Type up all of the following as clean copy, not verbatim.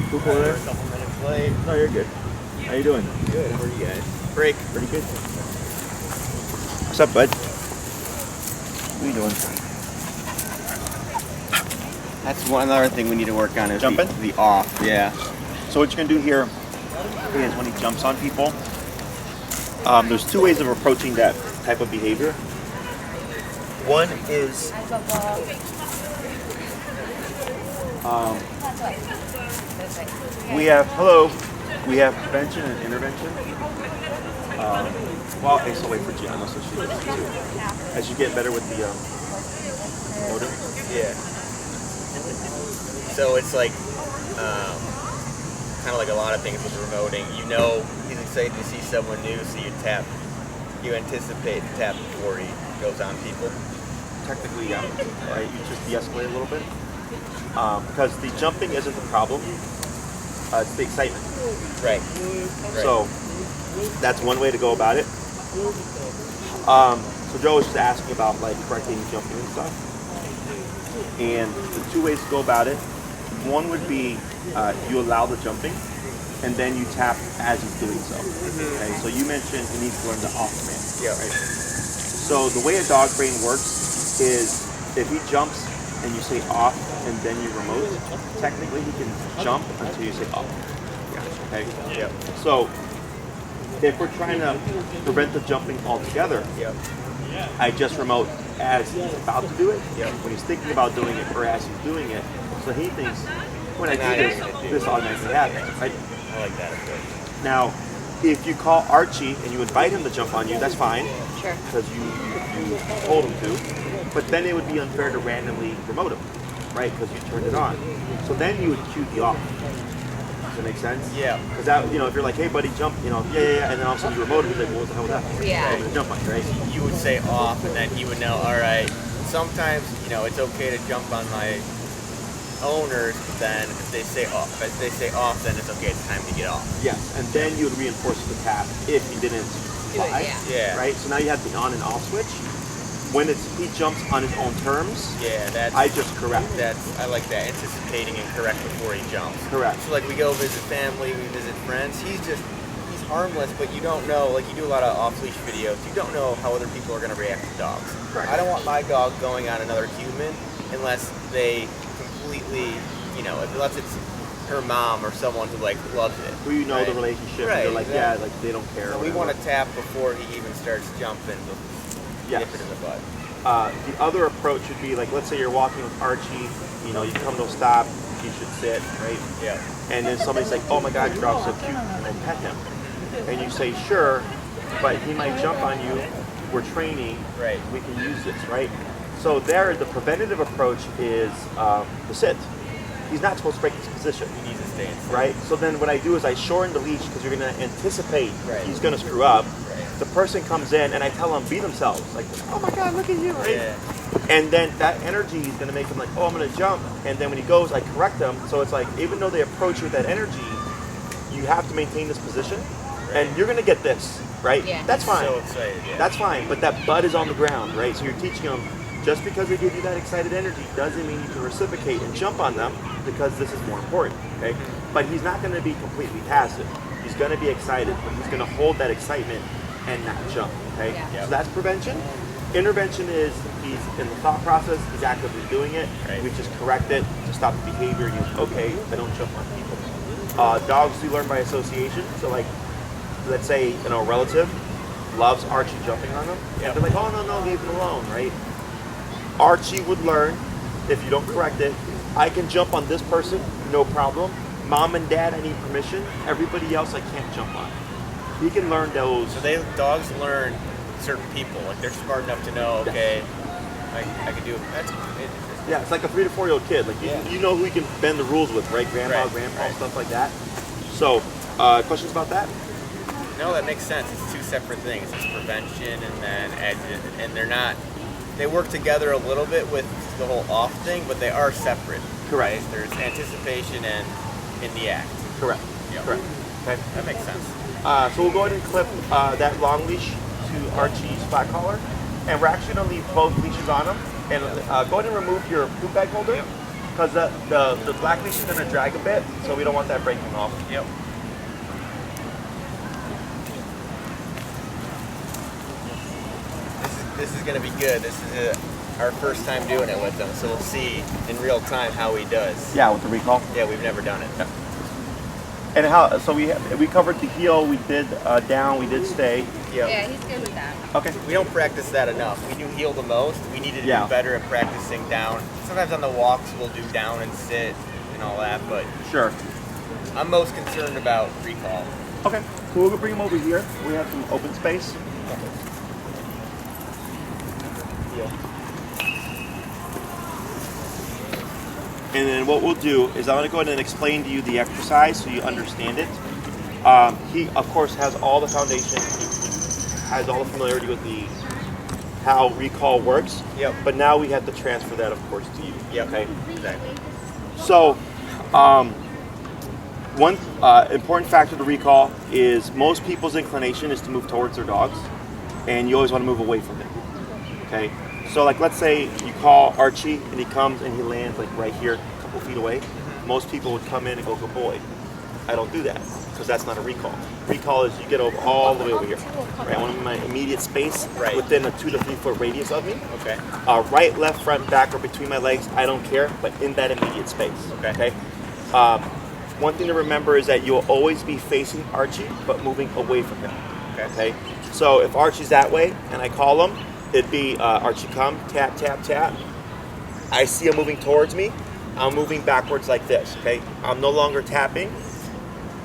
Cool there? A couple minutes late. No, you're good. How you doing? Good. How are you guys? Break. Pretty good. What's up, bud? What are you doing? That's one other thing we need to work on is Jumping? the off. Yeah. So what you're gonna do here is when he jumps on people, there's two ways of approaching that type of behavior. One is we have prevention and intervention. Well, okay, so wait for Gianna, so she does it too. As you get better with the motor. Yeah. So it's like, kind of like a lot of things with remoting. You know, he's excited to see someone new, so you tap. You anticipate the tap before he goes on people. Technically, yeah. Right? You just de-escalate a little bit. Because the jumping isn't the problem. It's the excitement. Right. So that's one way to go about it. So Joe was just asking about like correcting jumping and stuff. And the two ways to go about it. One would be you allow the jumping, and then you tap as he's doing so. Okay. So you mentioned he needs to learn the off command. Yeah. Right. So the way a dog brain works is if he jumps and you say off and then you remote, technically he can jump until you say off. Okay? Yeah. So if we're trying to prevent the jumping altogether, Yep. I just remote as he's about to do it, Yep. when he's thinking about doing it, or as he's doing it. So he thinks, when I do this automatically happens, right? I like that approach. Now, if you call Archie and you invite him to jump on you, that's fine. Sure. Because you told him to. But then it would be unfair to randomly remote him, right? Because you turned it on. So then you would cue the off. Does that make sense? Yeah. Because that, if you're like, hey buddy, jump, yeah, and then all of a sudden you remote him, he's like, well, what the hell was that? Yeah. I'm gonna jump on you, right? You would say off, and then he would know. All right. Sometimes it's okay to jump on my owners, but then if they say off, then it's okay. It's time to get off. Yes, and then you would reinforce the tap if he didn't comply. Yeah. Right? So now you have the on and off switch. When he jumps on his own terms, I just correct. I like that, anticipating and correct before he jumps. Correct. So like we go visit family, we visit friends. He's harmless, but you don't know. Like you do a lot of off-leash videos. You don't know how other people are going to react to dogs. Correct. I don't want my dog going on another human unless they completely, unless it's her mom or someone who like loves it. Who the relationship, and they're like, exactly. like they don't care. So we want to tap before he even starts jumping. Yes. Nip it in the butt. The other approach would be like, let's say you're walking with Archie, you come to a stop, you should sit, right? Yeah. And then somebody's like, oh my God, your dog's so cute, and then pet him. And you say, sure, but he might jump on you, we're training, Right. we can use this, right? So there, the preventative approach is the sit. He's not supposed to break his position. He needs to stay in. Right? So then what I do is I shorten the leash because you're going to anticipate he's going to screw up. Right. The person comes in and I tell them, be themselves. Like, oh my God, look at you, right? Yeah. And then that energy is going to make them like, oh, I'm going to jump. And then when he goes, I correct them. So it's like, even though they approach you with that energy, you have to maintain this position. Right. And you're going to get this, right? Yeah. That's fine. So excited, yeah. That's fine. But that butt is on the ground, right? So you're teaching them, just because they give you that excited energy doesn't mean you can reciprocate and jump on them, because this is more important, okay? But he's not going to be completely passive. He's going to be excited, but he's going to hold that excitement and not jump, okay? Yeah. So that's prevention. Intervention is he's in the thought process, he's actively doing it. Right. We just correct it to stop the behavior. And he's okay, I don't jump on people. Dogs do learn by association. So like, let's say a relative loves Archie jumping on them. Yep. And they're like, oh no, leave him alone, right? Archie would learn, if you don't correct it, I can jump on this person, no problem. Mom and dad, I need permission. Everybody else, I can't jump on. He can learn those. So dogs learn certain people. Like they're smart enough to know, okay, I can do it. Yeah, it's like a 3 to 4 year old kid. Like you know who you can bend the rules with, right? Grandma, grandpa, stuff like that. So, questions about that? No, that makes sense. It's two separate things. It's prevention and then and they're not. They work together a little bit with the whole off thing, but they are separate. Correct. Right? There's anticipation and in the act. Correct. Yep. Correct. Okay. That makes sense. So we'll go ahead and clip that long leash to Archie's flat collar, and we're actually going to leave both leashes on him. And go ahead and remove your poop bag holder. because the black leash is going to drag a bit, so we don't want that breaking off. Yep. This is going to be good. This is our first time doing it with him, so we'll see in real time how he does. Yeah, with the recall. Yeah, we've never done it. Yeah. And how? So we covered the heel. We did down. We did stay. Yep. Yeah, he's good with that. Okay. We don't practice that enough. We do heel the most. We need to do better at practicing down. Sometimes on the walks we'll do down and sit and all that, but Sure. I'm most concerned about recall. Okay. So we'll bring him over here. We have some open space. Heel. And then what we'll do is I'm going to go ahead and explain to you the exercise so you understand it. He, of course, has all the foundation. He has all the familiarity with how recall works. Yep. But now we have to transfer that, of course, to you. Yep. Okay. Exactly. So, one important factor to recall is most people's inclination is to move towards their dogs, and you always want to move away from them. Okay. So, like, let's say you call Archie and he comes and he lands like right here, a couple feet away. Most people would come in and go, "Good boy." I don't do that because that's not a recall. Recall is you get over all the way over here. Right, I want my immediate space within a 2 to 3 foot radius of me. Okay. Right, left, front, back, or between my legs. I don't care, but in that immediate space. Okay. One thing to remember is that you'll always be facing Archie, but moving away from him. Okay. So if Archie's that way and I call him, it'd be Archie, come, tap, tap, tap. I see him moving towards me. I'm moving backwards like this. Okay. I'm no longer tapping.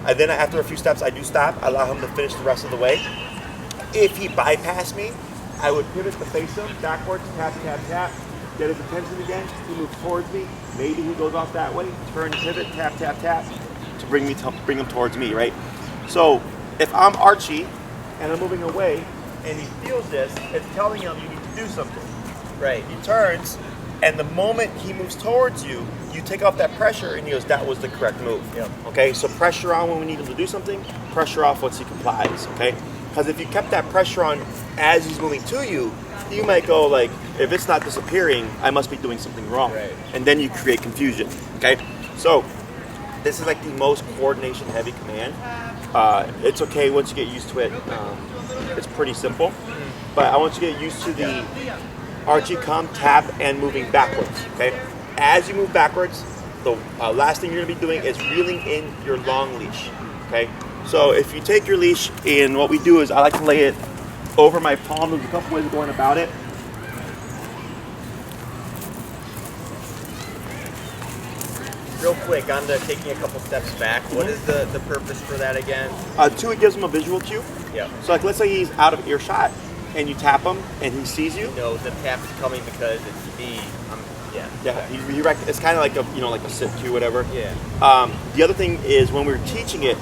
And then after a few steps, I do stop. I allow him to finish the rest of the way. If he bypassed me, I would pivot to face him, backwards, tap, tap, tap. Get his attention again. He moves towards me. Maybe he goes off that way. Turn, pivot, tap, tap, tap, to bring him towards me, right? So if I'm Archie and I'm moving away, and he feels this, it's telling him you need to do something. Right. He turns, and the moment he moves towards you, you take off that pressure, and he goes, that was the correct move. Yep. Okay, so pressure on when we need him to do something, pressure off once he complies, okay? Because if you kept that pressure on as he's moving to you, you might go like, if it's not disappearing, I must be doing something wrong. Right. And then you create confusion, okay? So this is like the most coordination heavy command. It's okay once you get used to it. It's pretty simple, but I want you to get used to the Archie, come, tap, and moving backwards, okay? As you move backwards, the last thing you're gonna be doing is reeling in your long leash, okay? So if you take your leash, and what we do is I like to lay it over my palm. There's a couple ways of going about it. Real quick, on the taking a couple steps back, what is the purpose for that again? Two, it gives him a visual cue. Yep. So like let's say he's out of earshot, and you tap him, and he sees you. No, the tap is coming because it's me. Yeah. Yeah, it's kind of like a like a sit cue, whatever. Yeah. The other thing is when we're teaching it,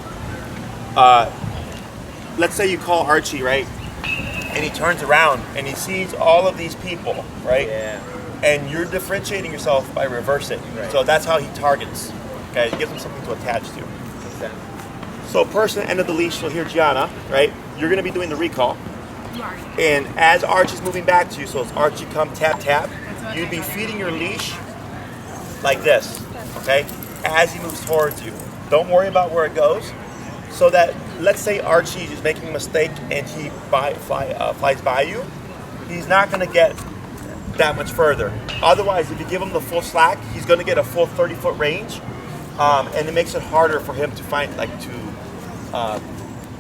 let's say you call Archie, right, and he turns around and he sees all of these people, right? Yeah. And you're differentiating yourself by reversing. Right. So that's how he targets. Okay, it gives him something to attach to. Okay. So person end of the leash, you'll hear Gianna, right? You're going to be doing the recall. And as Archie's moving back to you, so it's Archie, come, tap, tap, you'd be feeding your leash like this, okay? As he moves towards you. Don't worry about where it goes. So that, let's say Archie is making a mistake and he flies by you, he's not going to get that much further. Otherwise, if you give him the full slack, he's going to get a full 30-foot range, and it makes it harder for him to find,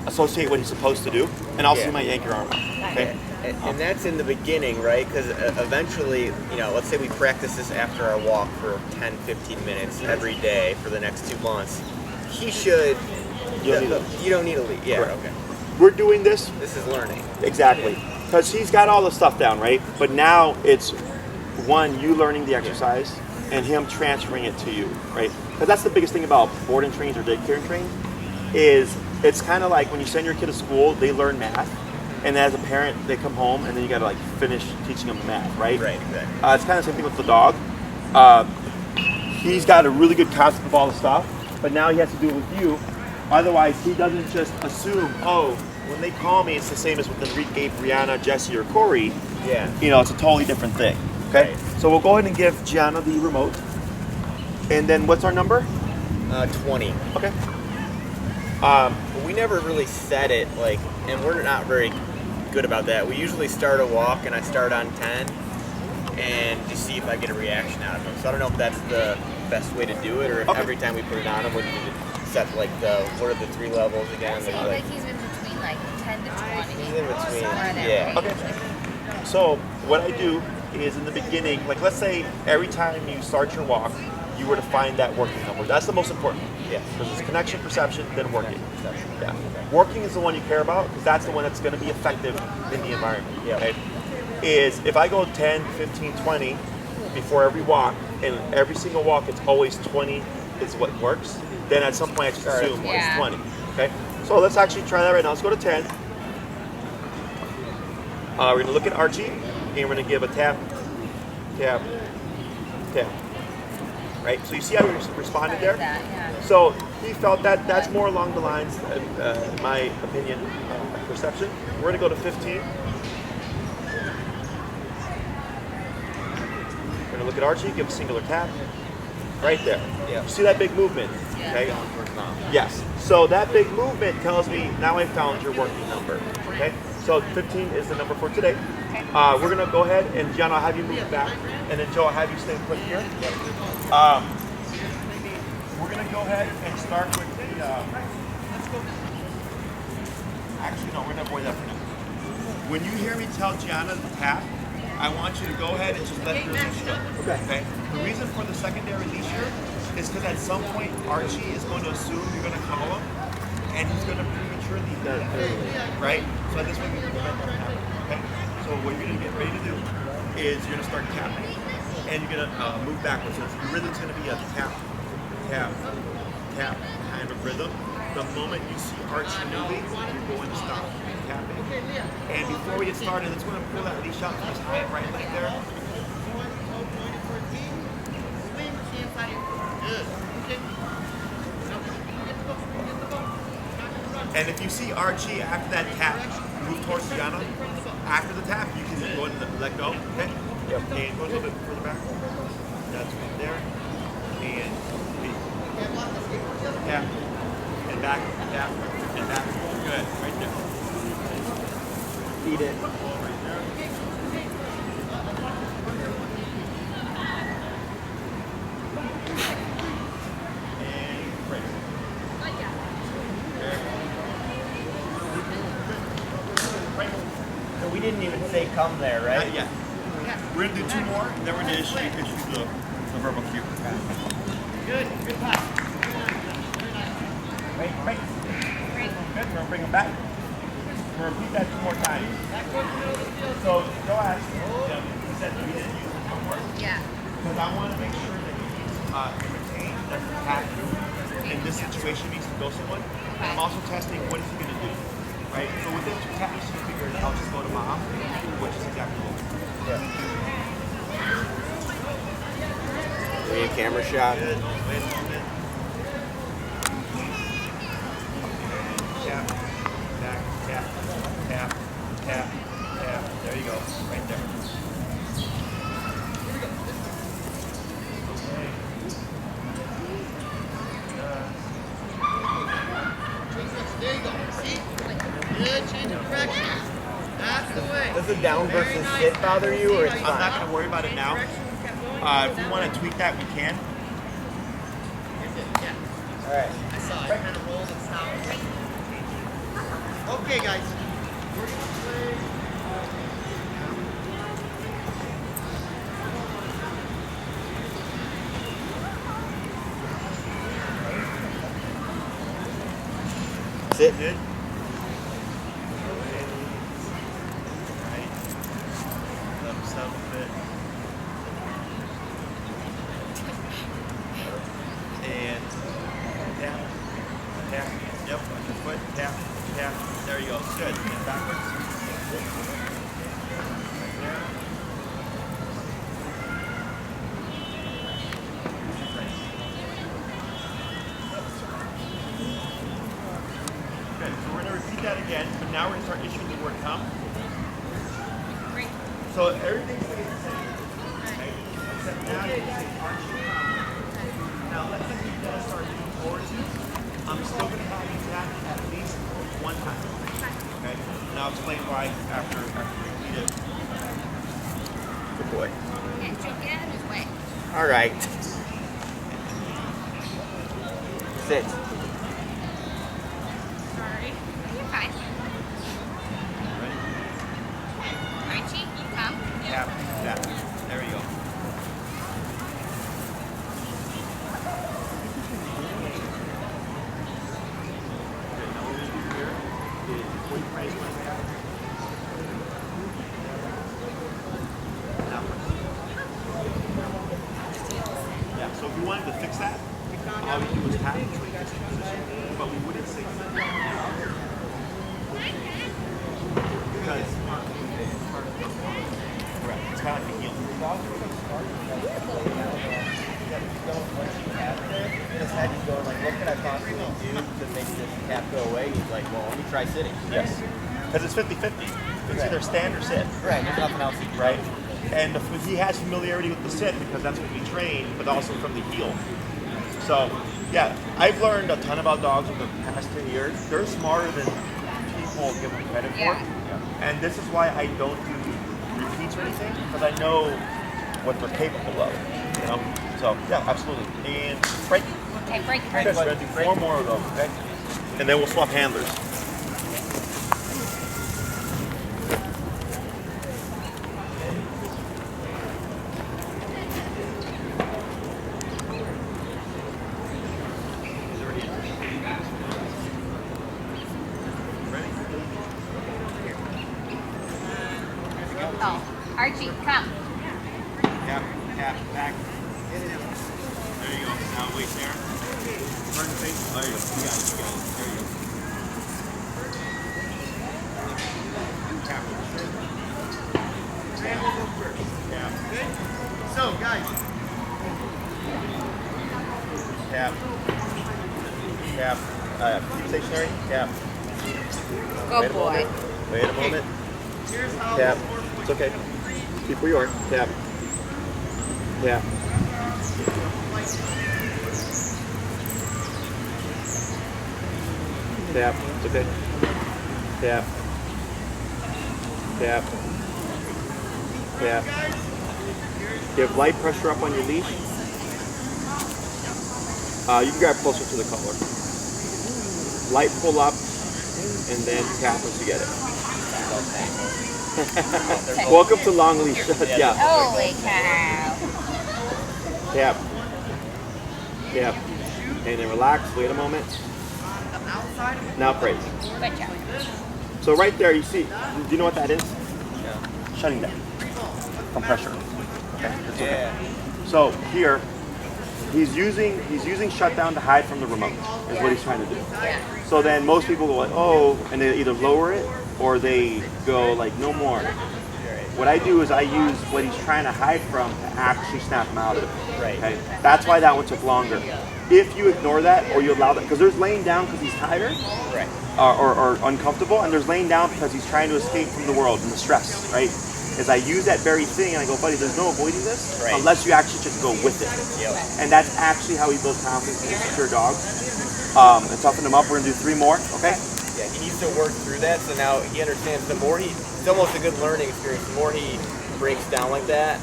associate what he's supposed to do. And also, you might yank your arm out. Okay. And that's in the beginning, right? Because eventually, let's say we practice this after our walk for 10, 15 minutes every day for the next 2 months. He should. You don't need a lead. Yeah. Correct. Okay. We're doing this. This is learning. Exactly. Because he's got all the stuff down, right? But now it's you learning the exercise and him transferring it to you, right? Because that's the biggest thing about boarding trains or daycare trains is it's kind of like when you send your kid to school, they learn math, and as a parent, they come home and then you got to finish teaching them the math, right? Right. Exactly. It's kind of the same thing with the dog. He's got a really good concept of all the stuff, but now he has to do it with you. Otherwise, he doesn't just assume, when they call me, it's the same as with Enrique, Brianna, Jesse, or Corey. Yeah. It's a totally different thing. Okay? Right. So we'll go ahead and give Gianna the remote. And then what's our number? 20. Okay. But we never really set it, like, and we're not very good about that. We usually start a walk and I start on 10 and to see if I get a reaction out of them. So I don't know if that's the best way to do it, or if every time we put it on him, we need to set like what are the 3 levels again? So like he's in between like 10 to 20. He's in between, Somewhere there, yeah. right? Okay. So what I do is in the beginning, like let's say every time you start your walk, you were to find that working number. That's the most important. Yeah. Because it's connection, perception, then working. Yeah. Working is the one you care about because that's the one that's going to be effective in the environment. Yeah. Okay? Is if I go 10, 15, 20 before every walk, and every single walk it's always 20 is what works, then at some point I just assume it's 20. Okay? So let's actually try that right now. Let's go to 10. We're going to look at Archie, and we're going to give a tap, tap, tap. Right? So you see how he responded there? That, yeah. So he felt that that's more along the lines, in my opinion, perception. We're going to go to 15. We're going to look at Archie, give a singular tap. Right there. Yeah. You see that big movement? Okay? Yes. So that big movement tells me now I found your working number. Okay? So 15 is the number for today. We're going to go ahead and Gianna, I'll have you move back. And then Joe, I'll have you stay put here. We're going to go ahead and start with the... Actually, no, we're going to avoid that for now. When you hear me tell Gianna to tap, I want you to go ahead and just let your leash go. Okay. The reason for the secondary leash here is because at some point Archie is going to assume you're going to call him, and he's going to prematurely do that early, right? So at this point, we can prevent that from happening. Okay. So what you're going to get ready to do is you're going to start tapping, and you're going to move backwards. So your rhythm's going to be a tap, tap, tap kind of rhythm. The moment you see Archie moving, you're going to stop tapping. And before we get started, let's go and pull that leash out from his high right leg there. And if you see Archie after that tap move towards Gianna, after the tap, you can go and let go. Okay? Yep. And go a little bit further back. That's right there. And tap. And back, tap, and back. Good. Right there. Feed it. Right there. And break. So we didn't even say come there, right? Not yet. We're going to do 2 more, and then we're going to issue the verbal cue. Good. Good pass. Wait. Good. We're going to bring them back. We're going to repeat that 2 more times. So, go ask him. He said we didn't use the homework. Yeah. Because I want to make sure that he retains that capacity in this situation needs to go someone. And I'm also testing what is he going to do. Right? So within 2 taps, you figure I'll just go to mom, which is exactly what we're doing. We need a camera shot. Good. Wait a moment. Tap, back, tap, tap, tap, tap. There you go. Right there. There you go. See? Good change of direction. That's the way. Does the down versus sit bother you, or it's I'm not fine? going to worry about it now. If we want to tweak that, we can. All right. I saw it. Kind of rolled and stopped. Okay, guys. We're going to play. Sit. Good. And tap, tap, yep, on your foot, tap, tap, there you go, good, and backwards. Right there. Good, so we're going to repeat that again, but now we're going to start issuing the word come. So everything stays the same, okay? Except now you can say Archie come. Now let's say you guys start moving towards you. I'm still going to have you tap at least one time. Okay? And I'll explain why after we repeat it. Good boy. And she'll get out of his way. All right. Sit. Sorry. You're fine. Archie, come. Tap, tap. There you go. Yeah, so if you wanted to fix that, all you do is tap and tweak this position, but we wouldn't sync it. Because right, it's kind of like a heel. In his head, he's going like, what can I possibly do to make this tap go away? He's like, well, let me try sitting. Yes. Because it's 50-50. It's either stand or sit. Right, there's nothing else he can do. Right? And he has familiarity with the sit because that's what we train, but also from the heel. So, yeah, I've learned a ton about dogs over the past 10 years. They're smarter than people give them credit for. Yeah. And this is why I don't do repeats or anything, because I know what they're capable of. You know? So, yeah, absolutely. And break. Okay, break. Okay, so we're going to do 4 more of those, okay? And then we'll swap handlers. Oh, Archie, come. Tap, tap, back. There you go. Now wait there. Turn the face. There you go. You got it. You got it. There you go. Tap with the shirt. Tap. Good? So, guys, Tap. Tap. Keep stationary. Tap. Good Wait a boy. moment. Wait a moment. here's how Tap. this works. It's okay. Keep where you are. Tap. Tap. Tap. It's okay. Tap. Tap. Tap. Give light pressure up on your leash. You can grab closer to the collar. Light pull up, and then tap once you get it. Welcome to long leash. Yeah. Holy cow. Tap. Tap. And then relax. Wait a moment. Now praise. Good job. So right there, you see. Do you know what that is? Yeah. Shutting down from pressure. Okay. That's okay. Yeah. So here, he's using shutdown to hide from the remote. Is what he's trying to do. Yeah. So then most people go like, oh, and they either lower it or they go like, no more. What I do is I use what he's trying to hide from to actually snap him out of it. Right. Okay? That's why that one took longer. If you ignore that or you allow that, because there's laying down because he's tired Right. or uncomfortable, and there's laying down because he's trying to escape from the world and the stress, right? Is I use that very thing and I go, buddy, there's no avoiding this Right. unless you actually just go with it. Yep. And that's actually how he builds confidence in a secure dog. And toughen him up. We're gonna do 3 more, okay? Yeah, he needs to work through that. So now he understands. The more it's almost a good learning experience. The more he breaks down like that,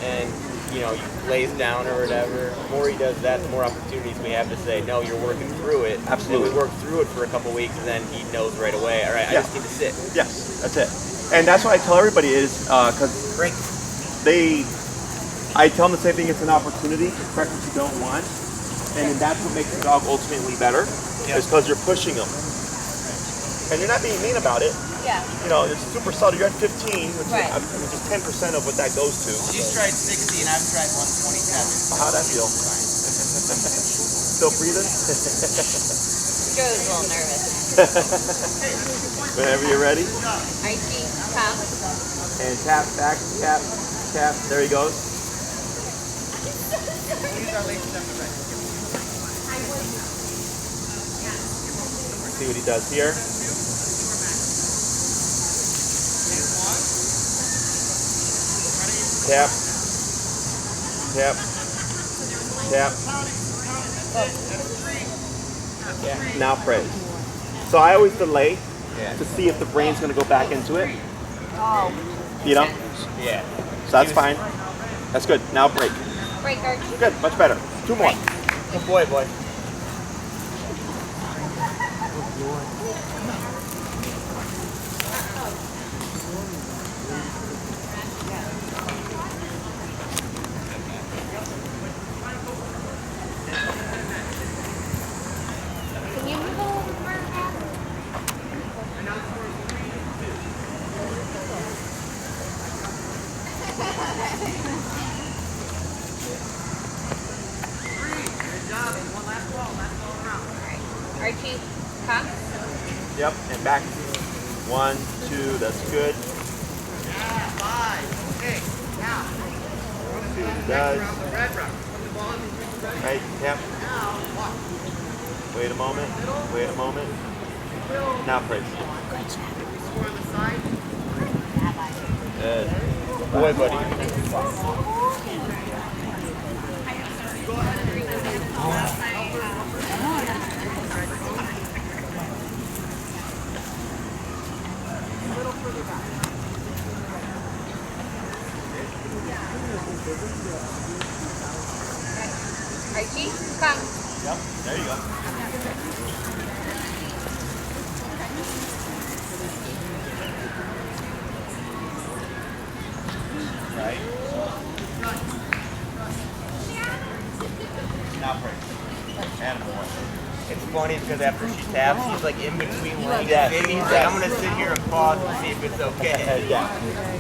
and he lays down or whatever. The more he does that, the more opportunities we have to say, no, you're working through it. Absolutely. And we work through it for a couple weeks, and then he knows right away. All right, I Yeah. just need to sit. Yes, that's it. And that's what I tell everybody is, because Great. I tell them the same thing, it's an opportunity to correct what you don't want. And then that's what makes the dog ultimately better, is because you're pushing them. And you're not being mean about it. Yeah. It's super subtle. You're at 15, which Right. is 10% of what that goes to. She's tried 60 and I've tried 127. How'd that feel? Still breathing? Joe's a little nervous. Whenever you're ready. Archie, come. And tap, back, tap, tap. There he goes. These are late steps right. See what he does here. Tap, tap, tap, Yeah. Now praise. So I always delay Yeah. to see if the brain's going to go back into it. Oh. You know? Yeah. So that's fine. That's good. Now break. Break, Archie. Good. Much better. 2 more. Good boy, boy. Can you move a little more? Archie, come. Yep. And back. 1, 2. That's good. Yeah, 5. Okay, now. 2 does. The red rock. Put the ball in between the red. Right. Yep. Now, walk. Wait a moment. Wait a moment. Now praise. Score on the side. Good. Good boy, buddy. Archie, come. Yep. There you go. Right. Now praise. And more. It's funny because after she taps, he's like in between legs. Yes. He's like, I'm gonna sit here and pause and see if it's okay. Yeah.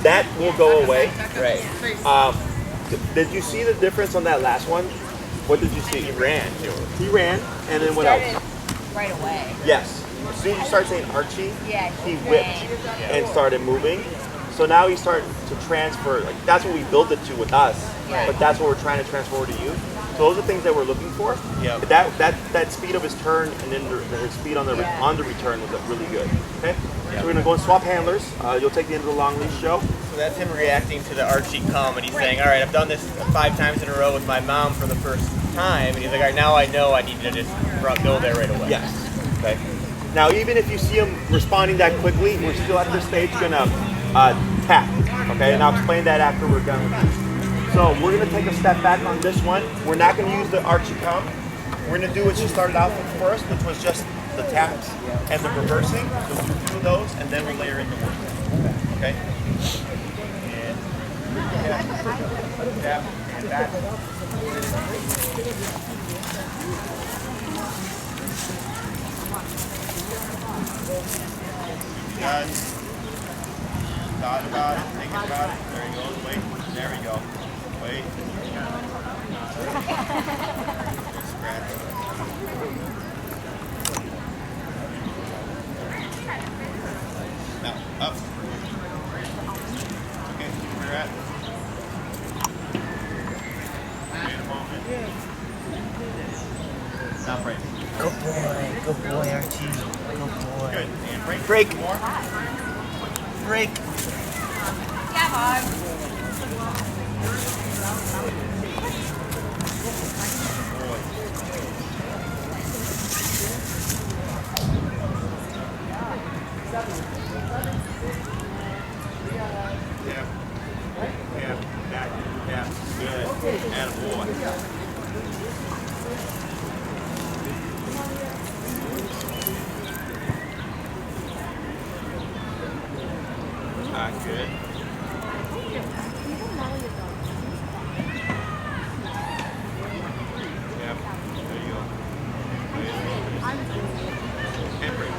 That will go away. Right. Did you see the difference on that last one? What did you see? He ran too. He ran, and then what Started else? right away. Yes. As soon as you start saying Archie, Yeah, he he whipped ran. and started moving. So now he's starting to transfer. Like that's what we built it to with us, Right. but that's what we're trying to transfer to you. So those are things that we're looking for. Yeah. That speed of his turn and then his speed on the Yeah. on the return was really good. Okay. So we're gonna go and swap handlers. You'll take the end of the long leash show. So that's him reacting to the Archie come, and he's saying, all right, I've done this 5 times in a row with my mom for the first time, and he's like, all right, now I know I need to just go there right away. Yes. Okay. Now, even if you see him responding that quickly, we're still at this stage gonna tap. Okay, and I'll explain that after we're done with this. So we're gonna take a step back on this one. We're not gonna use the Archie come. We're gonna do what she started out with first, which was just the taps and the reversing. So we'll do 2 of those, and then we'll layer in the work. Okay. And tap, and back. Guys, thought about it, think about it. There he goes. Wait, there we go. Wait. Scratch. Now, up. Okay, where you're at. Wait a moment. Now break. Good boy, Archie. Good boy. Good. And break. Break. More. Break. Yeah, Mom. Yeah. Yeah. Back. Yeah. Good. And a boy. Good. Yep. There you go. And break.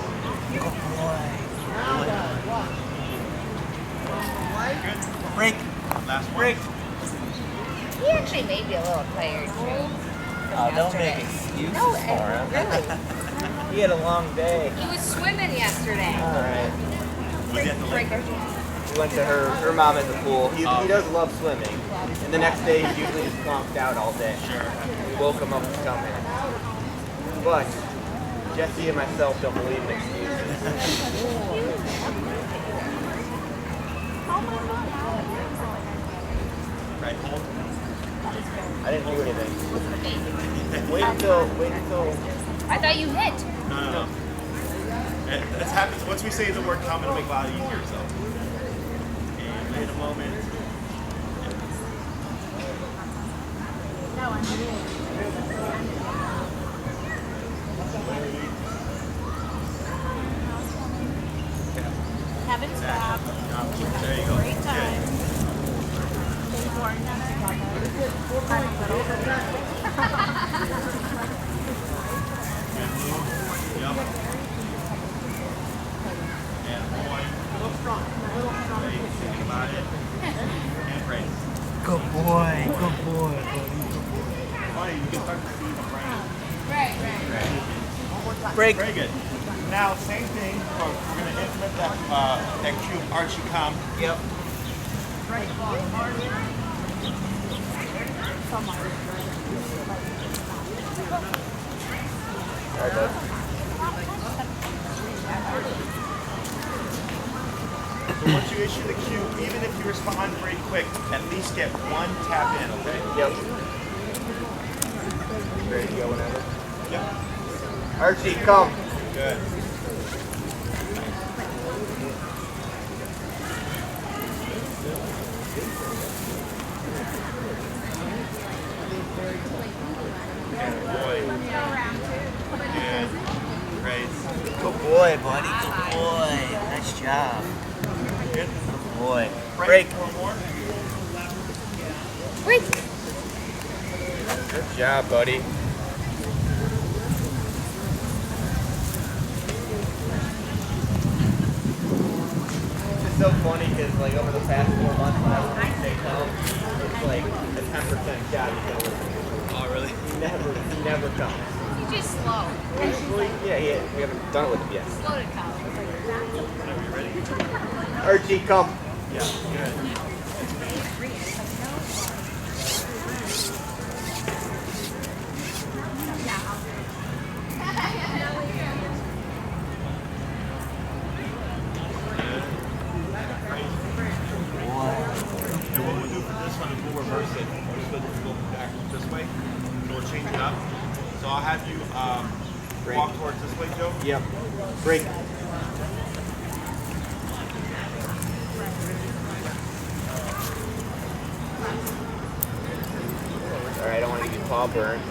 Good. Break. Last one. Break. He actually may be a little tired too. Oh, don't make Yesterday. excuses No, for him. really. He had a long day. He was swimming yesterday. All right. Was he at the lake? Break, Archie. We went to her mom at the pool. He does love swimming. And the next day he's usually just conked out all day. Sure. We woke him up to come here. But Jesse and myself don't believe in excuses. Right, hold. I didn't do anything. Wait until. I thought you hit. No. And this happens once we say the word come, it'll make it a lot easier. So, and wait a moment. Having stop. There you go. Great time. Good move. Yep. And boy. Great. Think about it. And praise. Good boy, good boy. Funny, you can start to see the brain. Right. One more time. Break. Very good. Now, same thing. We're going to implement that cue, Archie come. Yep. Alright, bud. So once you issue the cue, even if you respond very quick, at least get one tap in, okay? Yep. Ready to go whenever. Yep. Archie, come. Good. Good boy. Good. Great. Good boy, buddy. Good boy. Nice job. Good. Good boy. Break. One more. Break. Good job, buddy. It's so funny because like over the past 4 months when I was in state health, it's like a 10% shot he's gonna listen. Oh, really? He never comes. You just slow. Yeah, we haven't done it with him yet. Slow to come. Whenever you're ready. Archie, come. Yeah, good. And what we'll do for this one is we'll reverse it. We're just going to go back this way. So we'll change it up. So I'll have you walk towards this way, Joe. Yep. Break. Alright, I don't want to get your paw burned.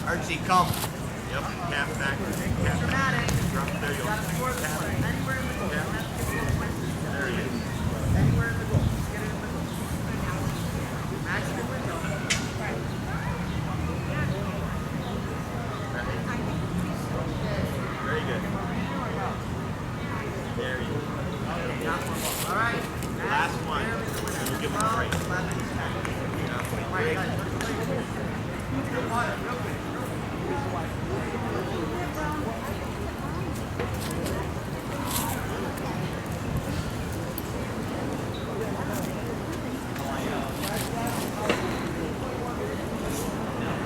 Archie, come. Yep. Tap back. Tap back. Drop. There you go. Tap. Tap. There you go. Very good. There you go. All right. Last one. And we'll give him a break.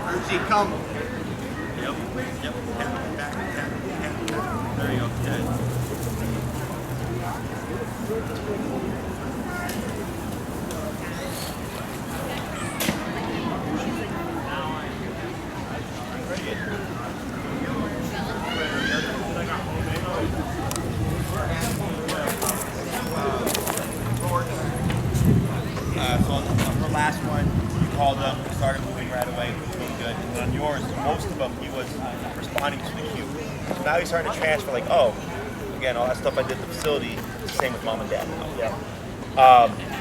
Archie, come. Yep. Yep. Tap. Back. Tap. Tap. Tap. There you go. Good. So on her last one, you called him, started moving right away, it was really good. And on yours, most of them, he was responding to the cue. So now he's starting to transfer, like, oh, again, all that stuff I did at the facility, it's the same with mom and dad now. Yeah.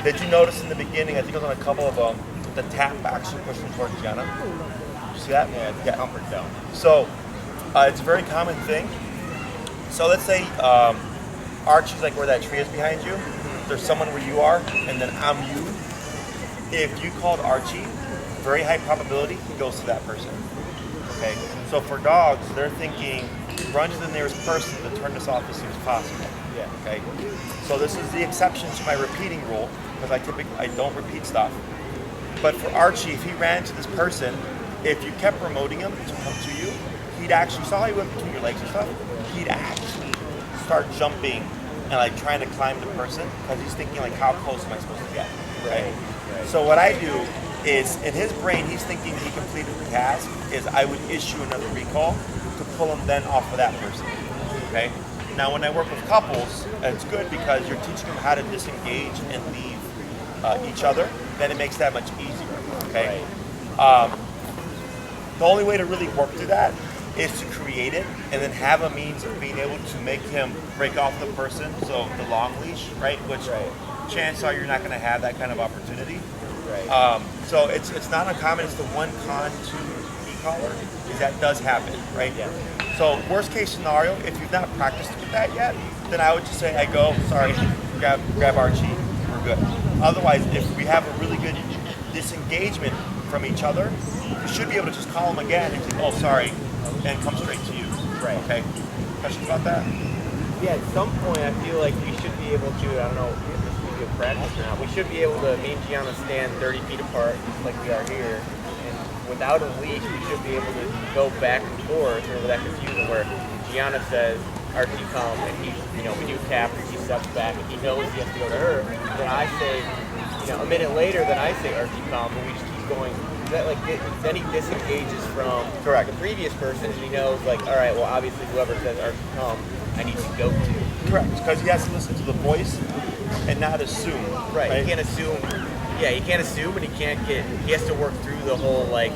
Did you notice in the beginning, I think it was on a couple of them, the tap actually pushed him towards Jenna? Did you see that? Yeah. Comfort zone. So it's a very common thing. So let's say Archie's like where that tree is behind you. There's someone where you are, and then I'm you. If you called Archie, very high probability he goes to that person. Okay. So for dogs, they're thinking run to the nearest person to turn this off as soon as possible. Yeah. Okay. So this is the exception to my repeating rule because I don't repeat stuff. But for Archie, if he ran into this person, if you kept promoting him to come to you, he'd actually, saw how he went between your legs and stuff? He'd actually start jumping and like trying to climb the person because he's thinking like, how close am I supposed to get? Right? So what I do is, in his brain, he's thinking he completed the task, is I would issue another recall to pull him then off of that person, okay? Now when I work with couples, it's good because you're teaching them how to disengage and leave each other, then it makes that much easier, okay? The only way to really work through that is to create it and then have a means of being able to make him break off the person, so the long leash, right? Which chances are you're not gonna have that kind of opportunity. So it's not uncommon. It's the one con to e-collar is that does happen, right? So worst case scenario, if you've not practiced with that yet, then I would just say, I go, sorry, grab Archie, we're good. Otherwise, if we have a really good disengagement from each other, you should be able to just call him again and say, oh, sorry, and come straight to you. Okay. Questions about that? Yeah, at some point I feel like we should be able to, I don't know if this will be a practice or not, we should be able to, me and Gianna stand 30 feet apart like we are here, and without a leash we should be able to go back and forth over that confusion where Gianna says, Archie come, and he, we do tap, and he steps back, and he knows he has to go to her, then I say, a minute later, then I say Archie come, and we just keep going. That like then he disengages from the previous person, and he knows like, all right, well obviously whoever says Archie come, I need to go to. Correct, because he has to listen to the voice and not assume. Right. He can't assume. Yeah, he can't assume, and he has to work through the whole like.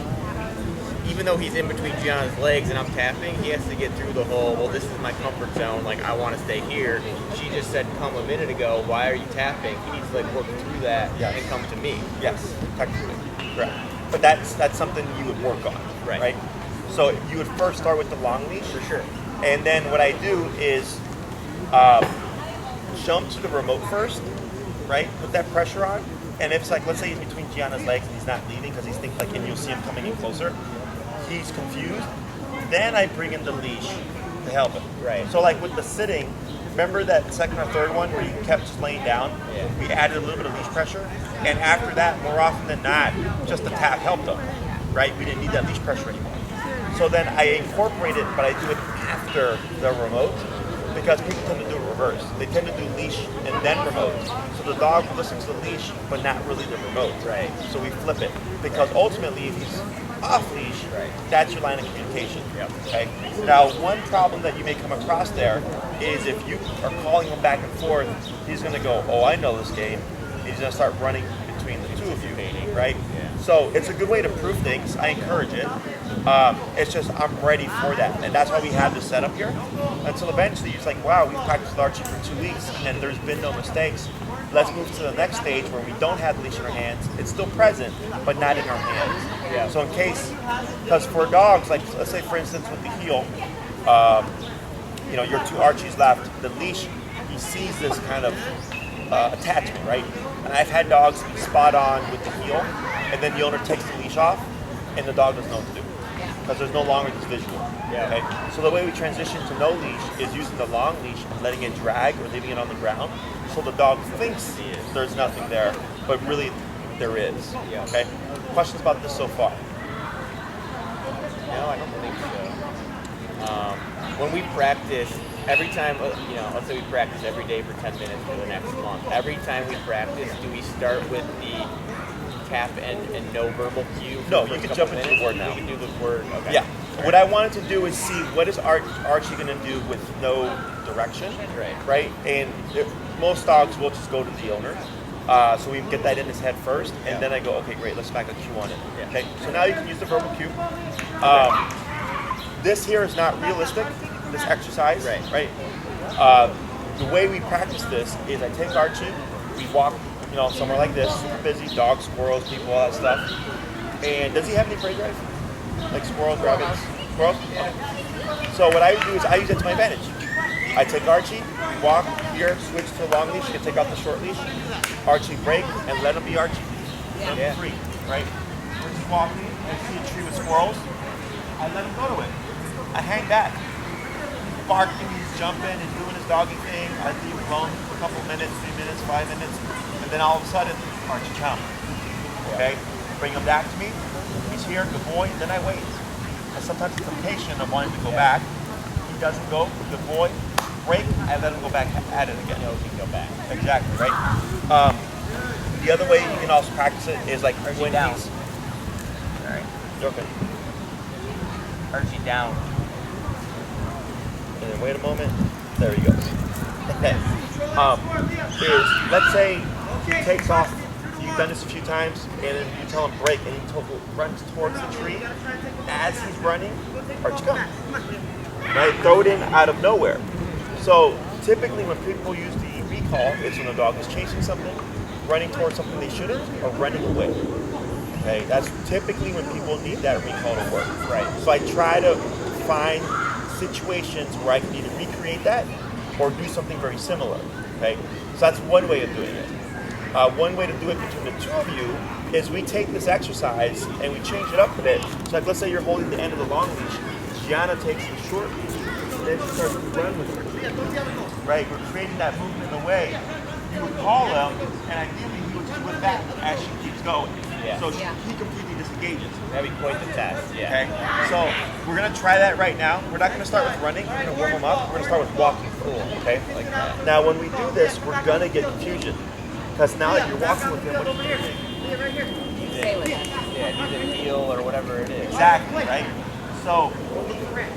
Even though he's in between Gianna's legs and I'm tapping, he has to get through the whole. Well, this is my comfort zone. Like I want to stay here. She just said come a minute ago. Why are you tapping? He needs to like work through that and come to me. Yes, technically, correct. But that's something you would work on, right? So you would first start with the long leash, for sure, and then what I do is jump to the remote first, right? Put that pressure on, and if it's like, let's say he's between Gianna's legs and he's not leaving because he's thinking like, and you'll see him coming in closer, he's confused. Then I bring in the leash to help him. Right. So like with the sitting, remember that second or third one where you kept just laying down? We added a little bit of leash pressure, and after that, more often than not, just the tap helped them, right? We didn't need that leash pressure anymore. So then I incorporate it, but I do it after the remote, because people tend to do it reverse. They tend to do leash and then remote. So the dog will listen to the leash, but not really the remote. Right. So we flip it, because ultimately, if he's off leash, that's your line of communication. Okay. Now, one problem that you may come across there is if you are calling him back and forth, he's going to go, "Oh, I know this game." He's going to start running between the two of you, right? So it's a good way to prove things. I encourage it. It's just I'm ready for that, and that's why we have this setup here. Until eventually, it's like, wow, we practiced with Archie for 2 weeks, and there's been no mistakes. Let's move to the next stage where we don't have the leash in our hands. It's still present, but not in our hands. So in case, because for dogs, like let's say for instance with the heel, your two Archies left, the leash, he sees this kind of attachment, right? And I've had dogs be spot on with the heel, and then the owner takes the leash off, and the dog doesn't know what to do because there's no longer this visual. Okay. So the way we transition to no leash is using the long leash and letting it drag or leaving it on the ground, so the dog thinks there's nothing there, but really there is. Okay. Questions about this so far? No, I don't think so. When we practice, every time, let's say we practice every day for 10 minutes for the next month. Every time we practice, do we start with the tap and no verbal cue? No, you can jump into the word now. We can do the word, okay. Yeah. What I wanted to do is see what is Archie going to do with no direction, right? And most dogs will just go to the owner. So we get that in his head first, and then I go, okay, great, let's smack a cue on it. Okay, so now you can use the verbal cue. This here is not realistic, this exercise, right? The way we practice this is I take Archie, we walk, somewhere like this, super busy, dogs, squirrels, people, all that stuff. And does he have any prey drive? Like squirrels, rabbits, squirrels? Okay. So what I would do is I use it to my advantage. I take Archie, walk here, switch to the long leash, you can take off the short leash, Archie break, and let him be Archie. Let him be free, right? We're just walking, I see a tree with squirrels, I let him go to it. I hang back. He's barking, he's jumping, he's doing his doggy thing, I leave him alone for a couple minutes, 3 minutes, 5 minutes, and then all of a sudden, Archie comes. Okay? bring him back to me. He's here, good boy. Then I wait. And sometimes the temptation of wanting to go back. He doesn't go, good boy. Break, I let him go back at it again. He can go back. Exactly, right? The other way you can also practice it is like when down. he's... All right. Okay. Archie down. And then wait a moment. There he goes. Let's say he takes off. You've done this a few times, and then you tell him break, and he runs towards the tree. As he's running, Archie, come. Right? Throw it in out of nowhere. So typically when people use the recall, it's when the dog is chasing something, running towards something they shouldn't, or running away. Okay, that's typically when people need that recall to work. Right. So I try to find situations where I can either recreate that or do something very similar. Okay, so that's one way of doing it. One way to do it between the two of you is we take this exercise and we change it up a bit. So like let's say you're holding the end of the long leash, Gianna takes the short leash, then she starts to run with it. Right, we're creating that movement in the way. You would call him, and ideally he would do it back as she keeps going. Yeah. So he completely disengages. That'd be quite the test. Yeah. Okay, so we're gonna try that right now. We're not gonna start with running. We're gonna warm them up. We're gonna start with walking. Cool. Okay. Like that. Now, when we do this, we're gonna get confusion because now that you're walking with him, what are you doing? Stay with us. Yeah, do the heel or whatever it is. Exactly. Right. So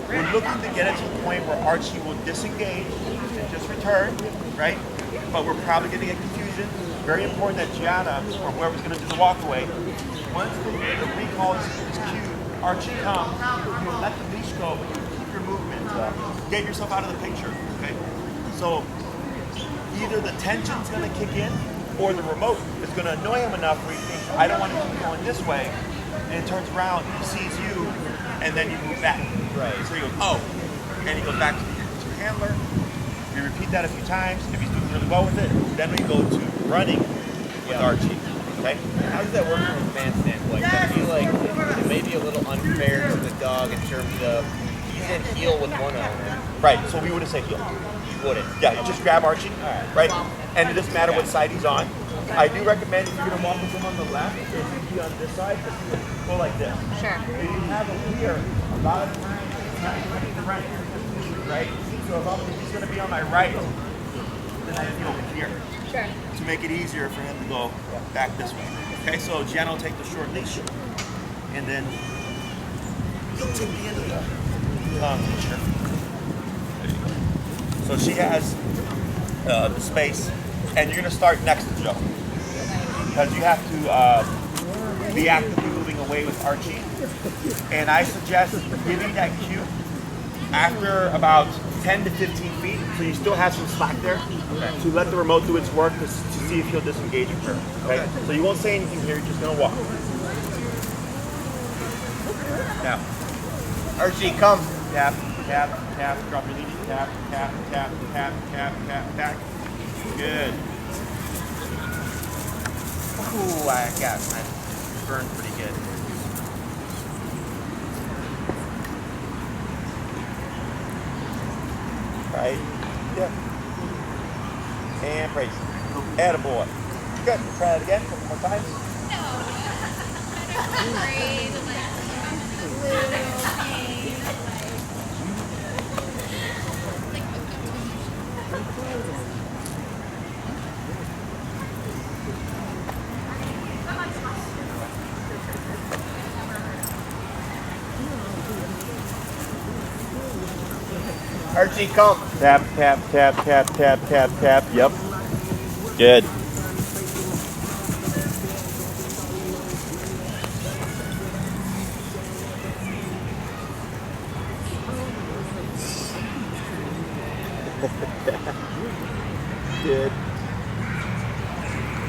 we're looking to get it to the point where Archie will disengage and just return. Right. But we're probably gonna get confusion. Very important that Gianna or whoever's gonna do the walk away. Once the recall is cued, Archie comes, you let the leash go, but you keep your movement. Get yourself out of the picture, okay? So either the tension's gonna kick in or the remote is gonna annoy him enough where he thinks, I don't want to keep going this way, and it turns around, he sees you, and then you move back. Right. So he goes, oh, and he goes back to the handler. We repeat that a few times. If he's doing really well with it, then we go to running with Archie. Okay? How does that work from a fan standpoint? I feel like it may be a little unfair to the dog in terms of he's in heel with one owner. Right, so we wouldn't say heel. You wouldn't. Yeah, you just grab Archie, right? And it doesn't matter what side he's on. I do recommend if you're going to walk with him on the left, if you be on this side, that you would go like this. Sure. If you have him here, a lot of times it's not going to be right, right? So if he's going to be on my right, then I go over here. Sure. To make it easier for him to go back this way. Okay, so Gianna will take the short leash, and then you'll take the end of the long leash. There you go. So she has the space, and you're going to start next to Joe. Because you have to be actively moving away with Archie. And I suggest giving that cue after about 10 to 15 feet, so you still have some slack there, to let the remote do its work to see if he'll disengage with her. Okay? So you won't say anything here, you're just going to walk. Now, Archie, come. tap, tap, tap, drop your lead, tap, tap, tap, tap, tap, tap, tap. Good. Ooh, I burned pretty good. Right? Yeah. And praise. Attaboy. Good. Try that again a couple more times. Archie, come. Tap, tap, tap, tap, tap, tap, tap. Yep. Good. Good.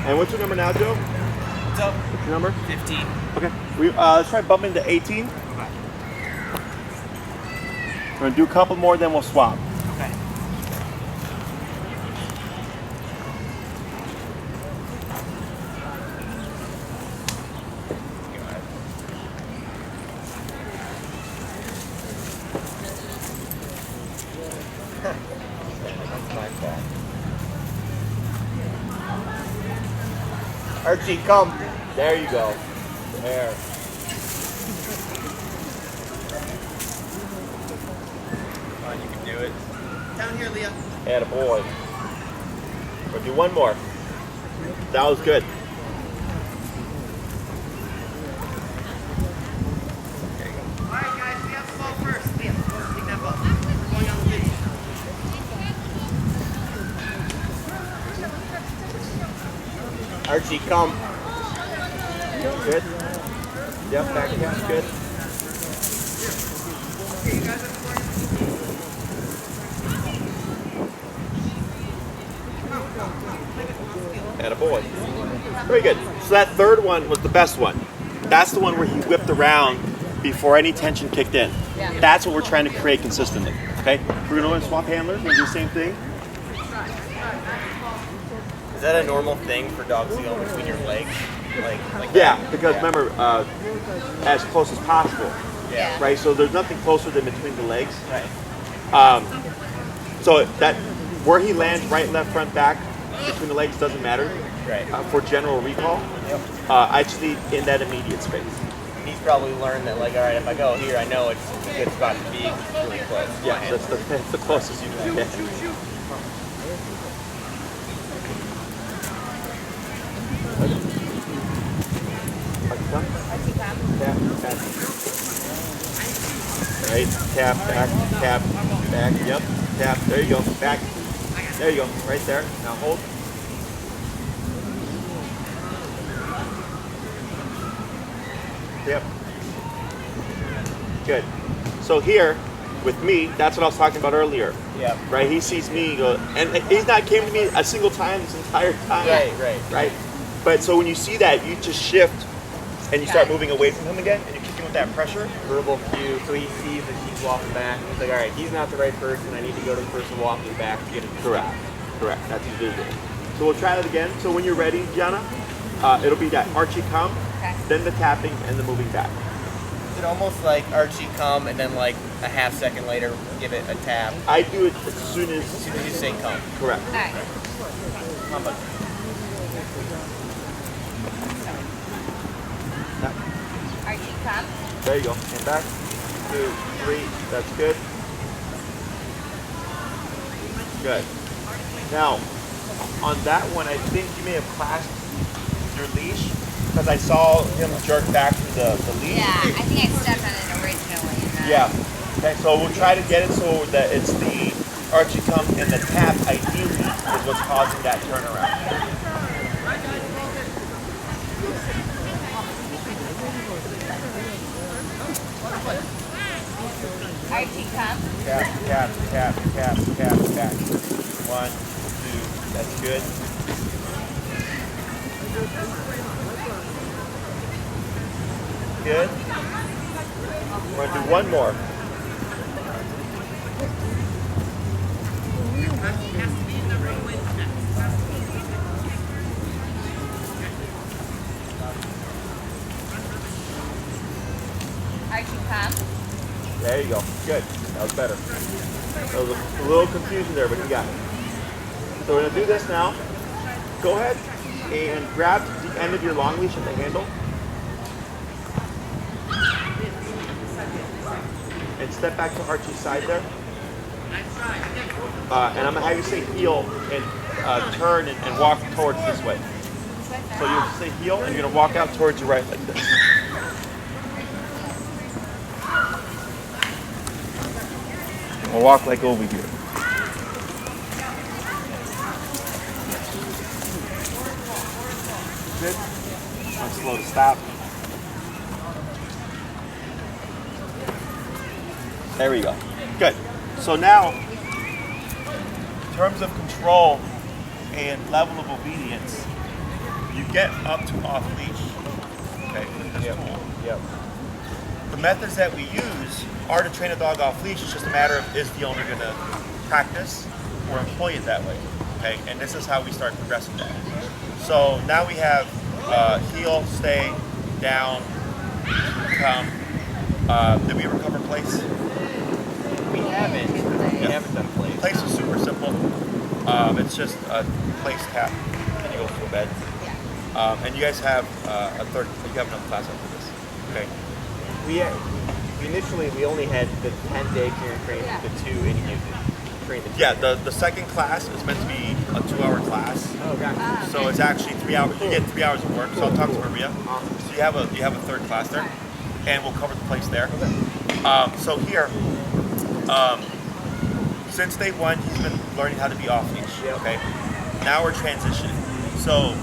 And what's your number now, Joe? What's up? What's your number? 15. Okay. Let's try bumping to 18. Okay. We're gonna do a couple more, then we'll swap. Okay. That's my fault. Archie, come. There you go. There. Come on, you can do it. Down here, Leah. Attaboy. We'll do one more. That was good. All right, guys, we have the ball first. Leah, take that ball. We're going on the lead. Archie, come. Good. Yep, back down. Good. Okay, you guys have the ball. Attaboy. Very good. So that third one was the best one. That's the one where he whipped around before any tension kicked in. Yeah. That's what we're trying to create consistently. Okay? We're going to swap handlers. We're going to do the same thing. Is that a normal thing for dogs to go between your legs? Like Yeah, that? because Yeah. remember, as close as possible. Yeah. Right? So there's nothing closer than between the legs. Right. So that where he lands, right, left, front, back, between the legs doesn't matter. Right. For general recall, Yep. I just need in that immediate space. He's probably learned that, like, all right, if I go here, I know it's a good spot to be. It's really close. Yeah, that's the closest you can get. Tap, tap. Right, tap, back, yep, tap, there you go, back, there you go, right there, now hold. Yep. Good. So here, with me, that's what I was talking about earlier. Yep. Right, he sees me go, and he's not came to me a single time this entire time. Right. But so when you see that, you just shift, and you start moving away from him again, and you kick him with that pressure. Verbal cue, so he sees that he's walking back, and he's like, all right, he's not the right person. I need to go to the person walking back to get him to Correct. stop. Correct. That's his visual. So we'll try that again. So when you're ready, Gianna, it'll be that Archie come, Okay. then the tapping, and the moving back. Is it almost like Archie come, and then like a half second later, give it a tap? I do it as soon As as. soon as you say come. Correct. All right. Come on, bud. Archie, come. There you go. And back. 2, 3. That's good. Good. Now, on that one, I think you may have clasped your leash because I saw him jerk back to the leash. Yeah, I think I stepped on it originally. And then Yeah. Okay, so we'll try to get it so that it's the Archie come and the tap ideally is what's causing that turnaround. Archie, come. Tap, tap, tap, tap, tap, back. 1, 2, that's good. Good. We're gonna do one more. Archie, come. There you go. Good. That was better. There was a little confusion there, but you got it. So we're gonna do this now. Go ahead and grab the end of your long leash at the handle. And step back to Archie's side there. And I'm gonna have you say heel and turn and walk towards this way. So you'll say heel and you're gonna walk out towards your right like this. We'll walk like over here. Good. I'm slow to stop. There we go. Good. So now, in terms of control and level of obedience, you get up to off leash. Okay, with this tool. Yep. The methods that we use are to train a dog off leash. It's just a matter of is the owner going to practice or employ it that way. Okay, and this is how we start progressing that. So now we have heel, stay, down, come. Did we ever cover place? We haven't. We Yeah. haven't done plays. Place is super simple. It's just a place tap and you go to a bed. And you guys have you have another class after this. Okay. We only had the 10-day training, the 2 in Houston. Yeah, the second class is meant to be a 2-hour class. Oh, gotcha. So it's actually 3 hours. You get 3 hours of work. So I'll talk to Maria. Awesome. So you have a third class there, and we'll cover the place there. So here, since day 1, he's been learning how to be off leash. Okay. Now we're transitioning. So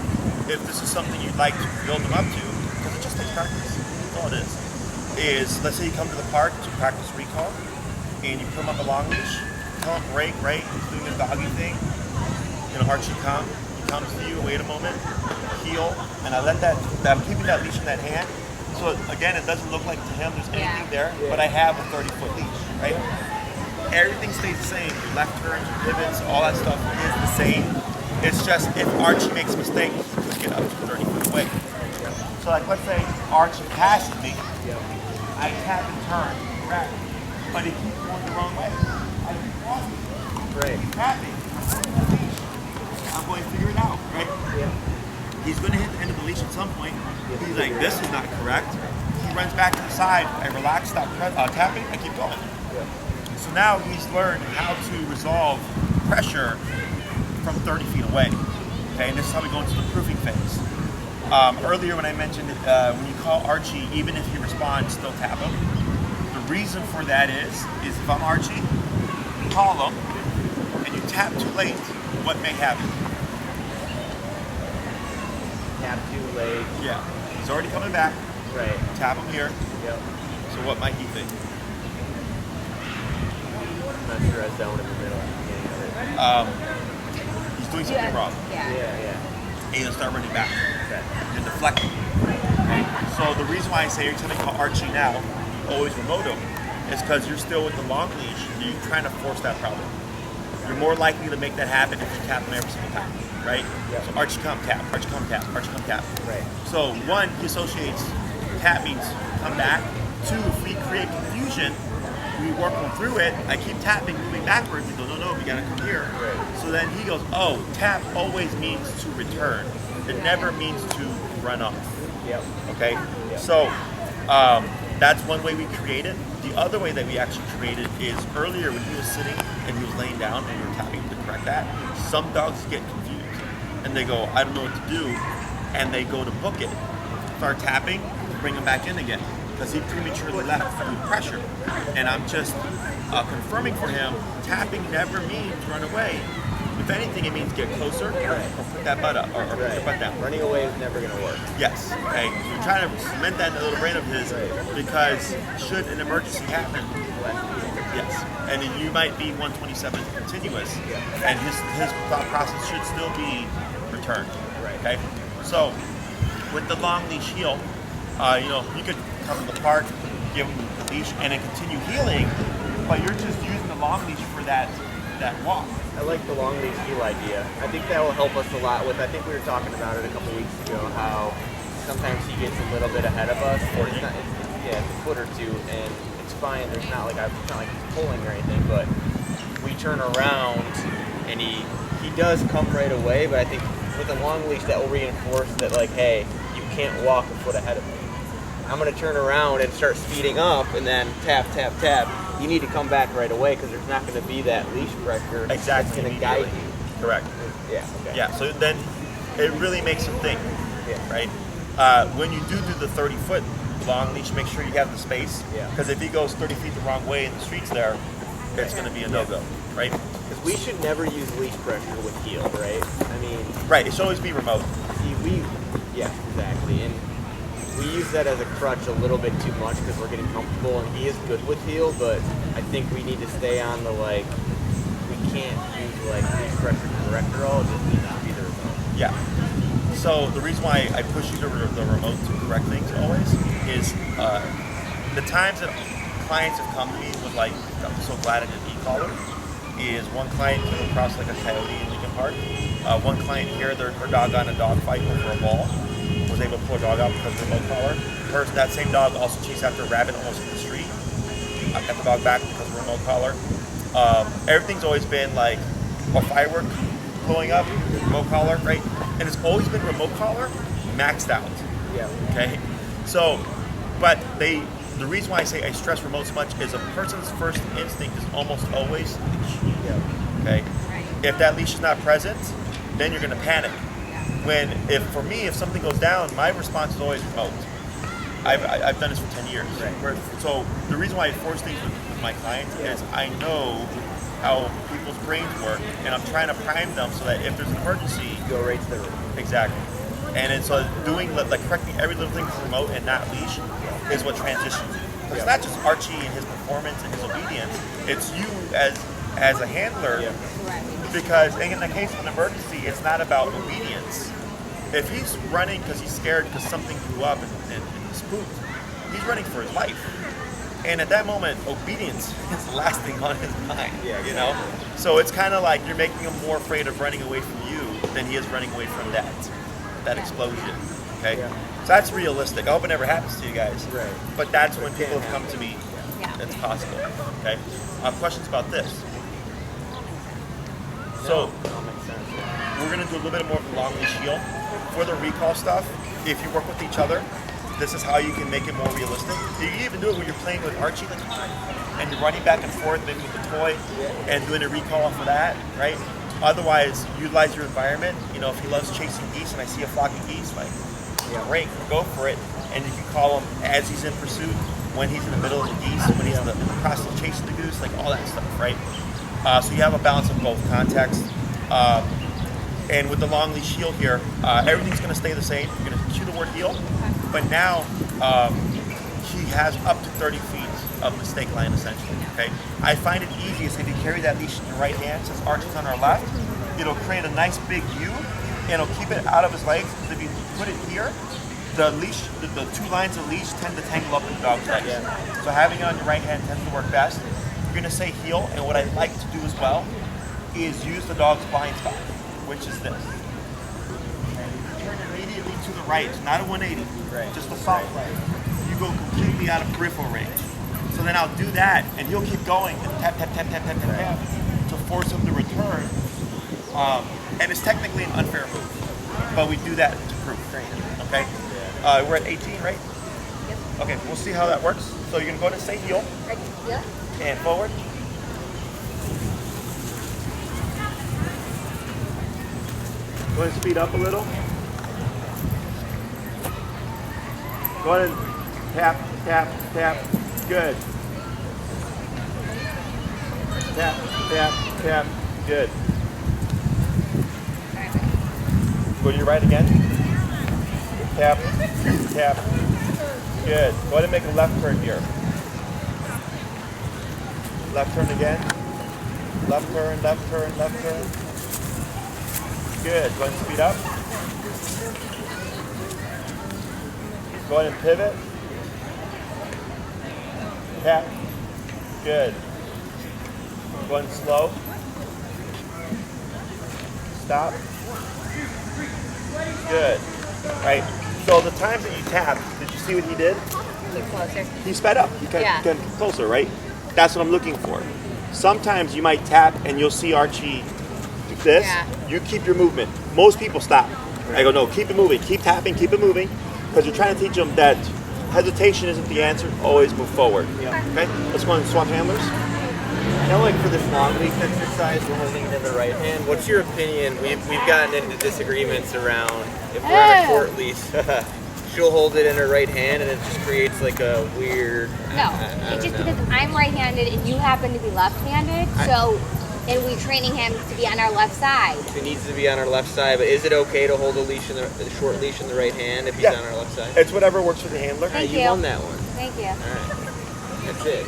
if this is something you'd like to build him up to, because it just takes practice. That's all it is let's say you come to the park to practice recall, and you put him up a long leash. Tell him break, right? He's doing the doggy thing. Archie come. He comes to you, wait a moment, heel, and I let I'm keeping that leash in that hand. So again, it doesn't look like to him there's anything there, but I have a 30-foot leash, right? Everything stays the same. Your left turns, your pivots, all that stuff is the same. It's just if Archie makes a mistake, he could get up to 30 feet away. So like let's say Archie passes me, I tap and turn, correct, but he keeps going the wrong way. I keep walking. Right. Tapping. I'm going to figure it out, right? Yeah. He's going to hit the end of the leash at some point. He's like, this is not correct. He runs back to the side. I relax, stop tapping, I keep going. Yeah. So now he's learned how to resolve pressure from 30 feet away. Okay, and this is how we go into the proofing phase. Earlier when I mentioned when you call Archie, even if he responds, still tap him. The reason for that is if I'm Archie, you call him, and you tap too late, what may happen? Tap too late. Yeah, he's already coming back. Right. Tap him here. Yep. So what might he think? I'm not sure I was down in the middle at the beginning of it. He's doing something wrong. Yeah. And he'll start running back. Okay. You're deflecting. Okay? So the reason why I say you're telling me call Archie now, always remote him, is because you're still with the long leash and you're trying to force that problem. You're more likely to make that happen if you tap him every single time, right? Yeah. So Archie come tap, Archie come tap, Archie come tap. Right. So 1, he associates tap means come back. 2, if we create confusion, we work him through it. I keep tapping, moving backwards. We go, no, we gotta come here. Right. So then he goes, oh, tap always means to return. It never means to run off. Yep. Okay? Yep. So that's one way we create it. The other way that we actually created is earlier when he was sitting and he was laying down and we were tapping to correct that, some dogs get confused and they go, I don't know what to do, and they go to book it. Start tapping, bring him back in again because he prematurely left due to pressure. And I'm just confirming for him, tapping never means run away. If anything, it means get closer or put that butt up or put your butt down. Running away is never going to work. Yes. Okay. So we're trying to cement that in the little brain of his because should an emergency happen, yes. And then you might be 127 continuous, and his thought process should still be return. Right. Okay. So with the long leash heel, you could come to the park, give him the leash, and then continue healing, but you're just using the long leash for that walk. I like the long leash heel idea. I think that will help us a lot with, I think we were talking about it a couple weeks ago, how sometimes he gets a little bit ahead of us. It's a foot or two, and it's fine. It's not like he's pulling or anything, but we turn around, and he does come right away, but I think with a long leash that will reinforce that, like, hey, you can't walk a foot ahead of me. I'm going to turn around and start speeding up, and then tap, tap, tap. You need to come back right away because there's not going to be that leash pressure that's going to guide you. Correct. Yeah. Okay. Yeah. So then it really makes him think, right? When you do the 30-foot long leash, make sure you have the space. Yeah. Because if he goes 30 feet the wrong way in the streets there, it's going to be a no-go, right? Because we should never use leash pressure with heel, right? I mean. Right. It should always be remote. See, exactly. And we use that as a crutch a little bit too much because we're getting comfortable, and he is good with heel, but I think we need to stay on the, like, we can't use, like, leash pressure correct or all, it just needs to be the remote. Yeah. So the reason why I push you to the remote to correct things always is the times that clients have come to me with, like, I'm so glad I did an e-collar, is one client came across like a coyote in Lincoln Park. One client here, her dog got in a dog fight over a ball. Was able to pull a dog out because of the remote collar. That same dog also chased after a rabbit almost in the street. I got the dog back because of the remote collar. Everything's always been like a firework blowing up, remote collar, right? And it's always been remote collar maxed out. Yeah. Okay, so, but the reason why I say I stress remote so much is a person's first instinct is almost always leash. Yeah. Okay, if that leash is not present, then you're going to panic. For me, if something goes down, my response is always remote. I've done this for 10 years. Right. So the reason why I force things with my clients is I know how people's brains work, and I'm trying to prime them so that if there's an emergency, Go right to the room. exactly. And then so doing like correcting every little thing with remote and not leash is what transitions it. It's not just Archie and his performance and his obedience. It's you as a handler. Yeah. Because in the case of an emergency, it's not about obedience. If he's running because he's scared because something blew up and he's spooked, he's running for his life. And at that moment, obedience is the last thing on his mind. Yeah, You know? So it's kind of like you're making him more afraid of running away from you than he is running away from that explosion. Okay? Yeah. So that's realistic. I hope it never happens to you guys. Right. But that's when people have come to me. Yeah. It's possible. Okay? Questions about this? So That makes sense. we're going to do a little bit more of the long leash heel. For the recall stuff, if you work with each other, this is how you can make it more realistic. You can even do it when you're playing with Archie, like, and you're running back and forth, maybe with the toy, and doing a recall for that, right? Otherwise, utilize your environment. You know, if he loves chasing geese and I see a flock of geese, like, great, go for it. And you can call him as he's in pursuit, when he's in the middle of the geese, when he's in the process of chasing the goose, like all that stuff, right? So you have a balance of both context. And with the long leash heel here, everything's going to stay the same. You're going to cue the word heel, but now he has up to 30 feet of the stake line, essentially. Okay. I find it easiest if you carry that leash in your right hand, since Archie's on our left. It'll create a nice big U, and it'll keep it out of his legs. Because if you put it here, the leash, the two lines of leash tend to tangle up in the dog's legs. So having it on your right hand tends to work best. You're going to say heel, and what I like to do as well is use the dog's blind spot, which is this. Turn immediately to the right, not a 180, just a soft right. You go completely out of peripheral range. So then I'll do that, and he'll keep going and tap, tap, tap, tap, tap, tap, tap, to force him to return. And it's technically an unfair move, but we do that to prove. Okay? We're at 18, right? Yep. Okay, we'll see how that works. So you're gonna go ahead and say heel. Yeah. And forward. Go ahead and speed up a little. Go ahead and tap, tap, tap. Good. Tap, tap, tap. Good. Go to your right again. Tap, tap. Good. Go ahead and make a left turn here. Left turn again. Left turn, left turn, left turn. Good. Go ahead and speed up. Go ahead and pivot. Tap. Good. Go ahead and slow. Stop. Good. Right. So the times that you tapped, did you see what he did? Keep closer. He sped up. He got Yeah. closer, right? That's what I'm looking for. Sometimes you might tap and you'll see Archie do this. Yeah. You keep your movement. Most people stop. I go, no, keep it moving. Keep tapping, keep it moving. Because you're trying to teach them that hesitation isn't the answer. Always move forward. Yeah. Okay? Let's go and swap handlers. I know, like for this long leash exercise, we're holding it in the right hand. What's your opinion? We've gotten into disagreements around if we're on a short leash. She'll hold it in her right hand, and it just creates like a weird. No, it's just because I'm right-handed and you happen to be left-handed. And we're training him to be on our left side. It needs to be on our left side, but is it okay to hold a leash in the short leash in the right hand if he's on our left side? It's whatever works for the handler. Thank You you. won that one. Thank you. All right. That's it.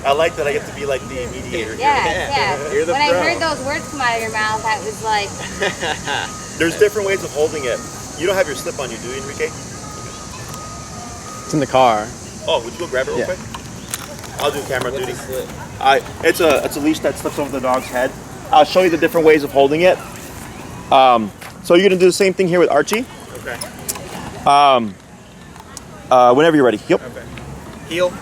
I like that I get to be like the mediator here. Yeah. You're the When pro. I heard those words come out of your mouth, I was like, There's different ways of holding it. You don't have your slip on you, do you, Enrique? It's in the car. Oh, would you go grab it real Yeah. quick? I'll do camera What's duty. the slip? It's a leash that slips over the dog's head. I'll show you the different ways of holding it. So you're gonna do the same thing here with Archie. Okay. Whenever you're ready. Yep. Okay. Heel.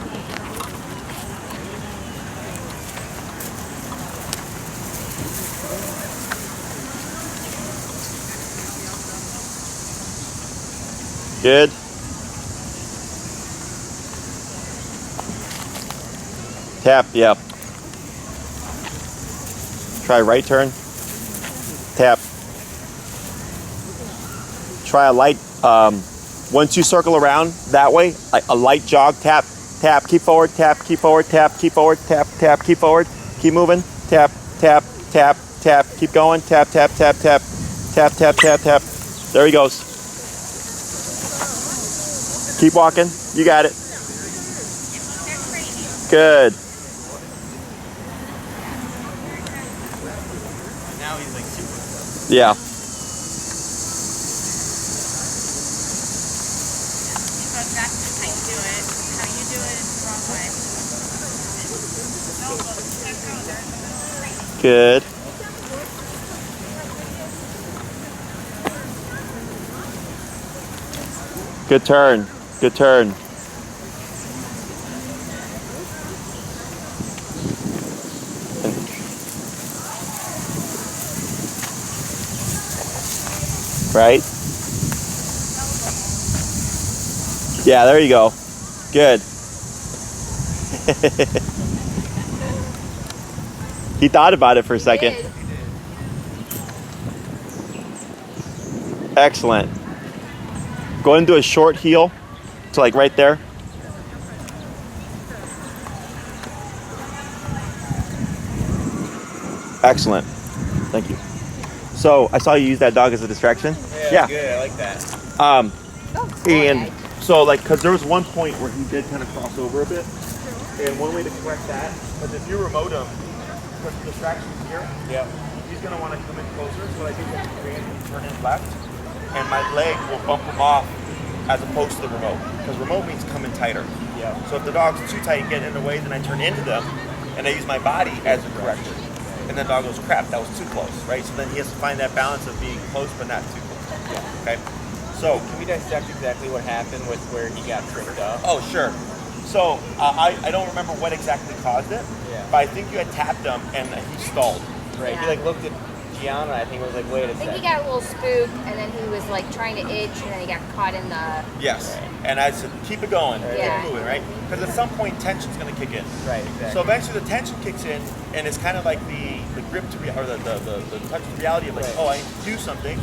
Good. Tap, yep. Try right turn. Tap. Try a light, once you circle around that way, a light jog, tap, tap, keep forward, tap, keep forward, tap, keep forward, tap, tap, keep forward, keep moving, tap, tap, tap, tap, keep going, tap, tap, tap, tap, tap, tap, tap, tap. There he goes. Keep walking, you got it. Good. Now he's like super. Yeah. That's how you do it. How you do it is the wrong way. Good. Good turn. Good turn. Right? Yeah, there you go. Good. He thought about it for a second. Excellent. Go into a short heel to like right there. Excellent. Thank you. So I saw you use that dog as a distraction. Yeah. Good. I like that. And so like, cause there was one point where he did kind of cross over a bit. And one way to correct that, because if you remote him, because the distraction's here, he's gonna want to come in closer. So I think that turn in left, and my leg will bump him off as opposed to the remote. Because remote means coming tighter. Yeah. So if the dog's too tight and getting in the way, then I turn into them, and I use my body as a correction. And the dog goes, crap, that was too close, right? So then he has to find that balance of being close but not too close. Yeah. Okay. So Can we dissect exactly what happened with where he got tripped up? oh, sure. So I don't remember what exactly caused it, but I think you had tapped him and he stalled. Right. He like looked at Gianna. I think was like, wait a I think he second. got a little spooked, and then he was like trying to itch, and then he got caught in the. Yes. And I said, keep it going, Yeah. keep moving, right? Because at some point tension's going to kick in. Right. Exactly. So eventually the tension kicks in, and it's kind of like the grip to or the touch of reality of like, oh, I need to do something.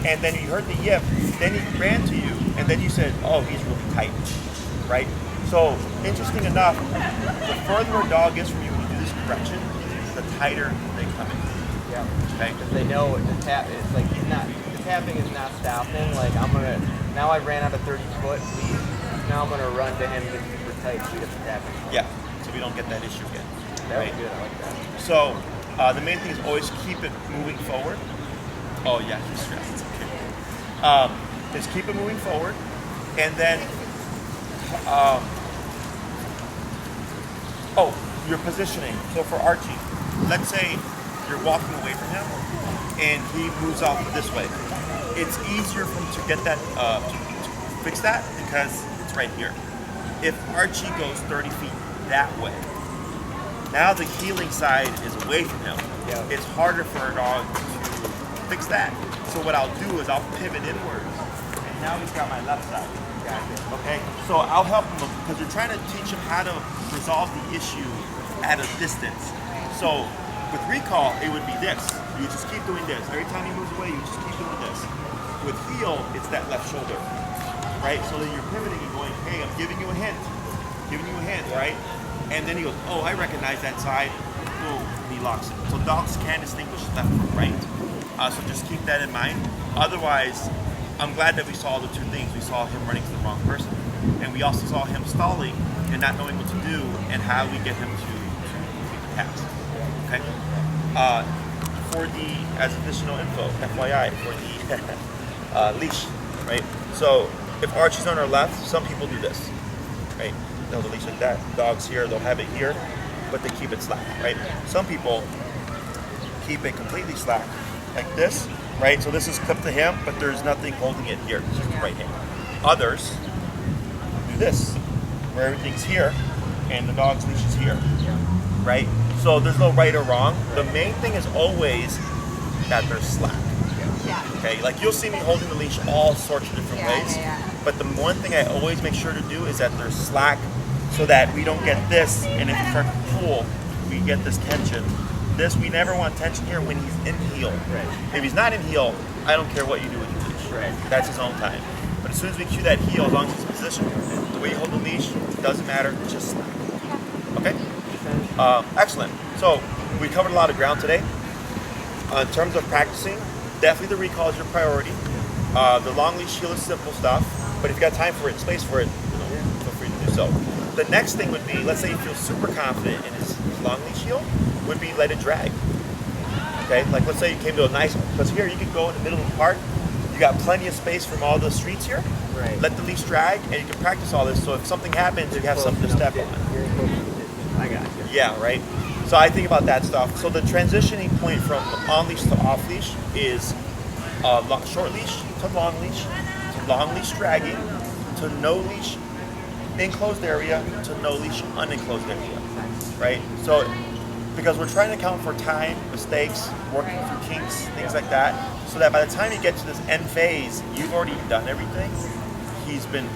And then you heard the yip, then he ran to you, and then you said, oh, he's really tight, right? So interesting enough, the further a dog is from you when you do this correction, the tighter they come in. Yeah. Okay. Because they know the tap. It's like he's not. The tapping is not stopping. Like I'm gonna. Now I ran out of 30 foot lead. Now I'm gonna run to him, get super tight, so he doesn't tap it. Yeah. So we don't get that issue again. That Right. was good. I like that. So the main thing is always keep it moving forward. Oh yeah, he's stressed. It's okay. Is keep it moving forward, and then your positioning. So for Archie, let's say you're walking away from him, and he moves off this way. It's easier for him to get that to fix that because it's right here. If Archie goes 30 feet that way, now the healing side is away from him. Yeah. It's harder for a dog to fix that. So what I'll do is I'll pivot inwards, and now he's got my left side. Okay, so I'll help him because you're trying to teach him how to resolve the issue at a distance. So with recall, it would be this. You just keep doing this. Every time he moves away, you just keep doing this. With heel, it's that left shoulder, right? So then you're pivoting and going, hey, I'm giving you a hint, right? And then he goes, oh, I recognize that side. Boom, and he locks it. So dogs can distinguish left from right. So just keep that in mind. Otherwise, I'm glad that we saw the two things. We saw him running to the wrong person, and we also saw him stalling and not knowing what to do and how we get him to complete the task. Okay. For the, as additional info, FYI, for the leash, right? So if Archie's on our left, some people do this, right? They'll have the leash like that. Dogs here, they'll have it here, but they keep it slack, right? Some people keep it completely slack, like this, right? So this is clipped to him, but there's nothing holding it here. It's just the right hand. Others do this, where everything's here, and the dog's leash is here, right? So there's no right or wrong. The main thing is always that they're slack. Yeah. Okay, like you'll see me holding the leash all sorts of different ways. Yeah. But the one thing I always make sure to do is that there's slack so that we don't get this, and if we start to pull, we get this tension. This, we never want tension here when he's in heel. Right. If he's not in heel, I don't care what you do with your leash. Right. That's his own time. But as soon as we cue that heel, as long as he's positioned, the way you hold the leash, doesn't matter, just snap. Okay? Excellent. So we covered a lot of ground today. In terms of practicing, definitely the recall is your priority. The long leash heel is simple stuff, but if you got time for it, space for it, feel free to do so. The next thing would be, let's say you feel super confident in his long leash heel, would be let it drag. Okay, like let's say you came to a nice, because here you could go in the middle of the park, you got plenty of space from all the streets here. Right. Let the leash drag, and you can practice all this. So if something happens, you have something to step on. I got you. Yeah, right. So I think about that stuff. So the transitioning point from on leash to off leash is short leash to long leash dragging, to no leash enclosed area, to no leash unenclosed area. Right. So because we're trying to account for time, mistakes, working through kinks, things like that, so that by the time you get to this end phase, you've already done everything. He's been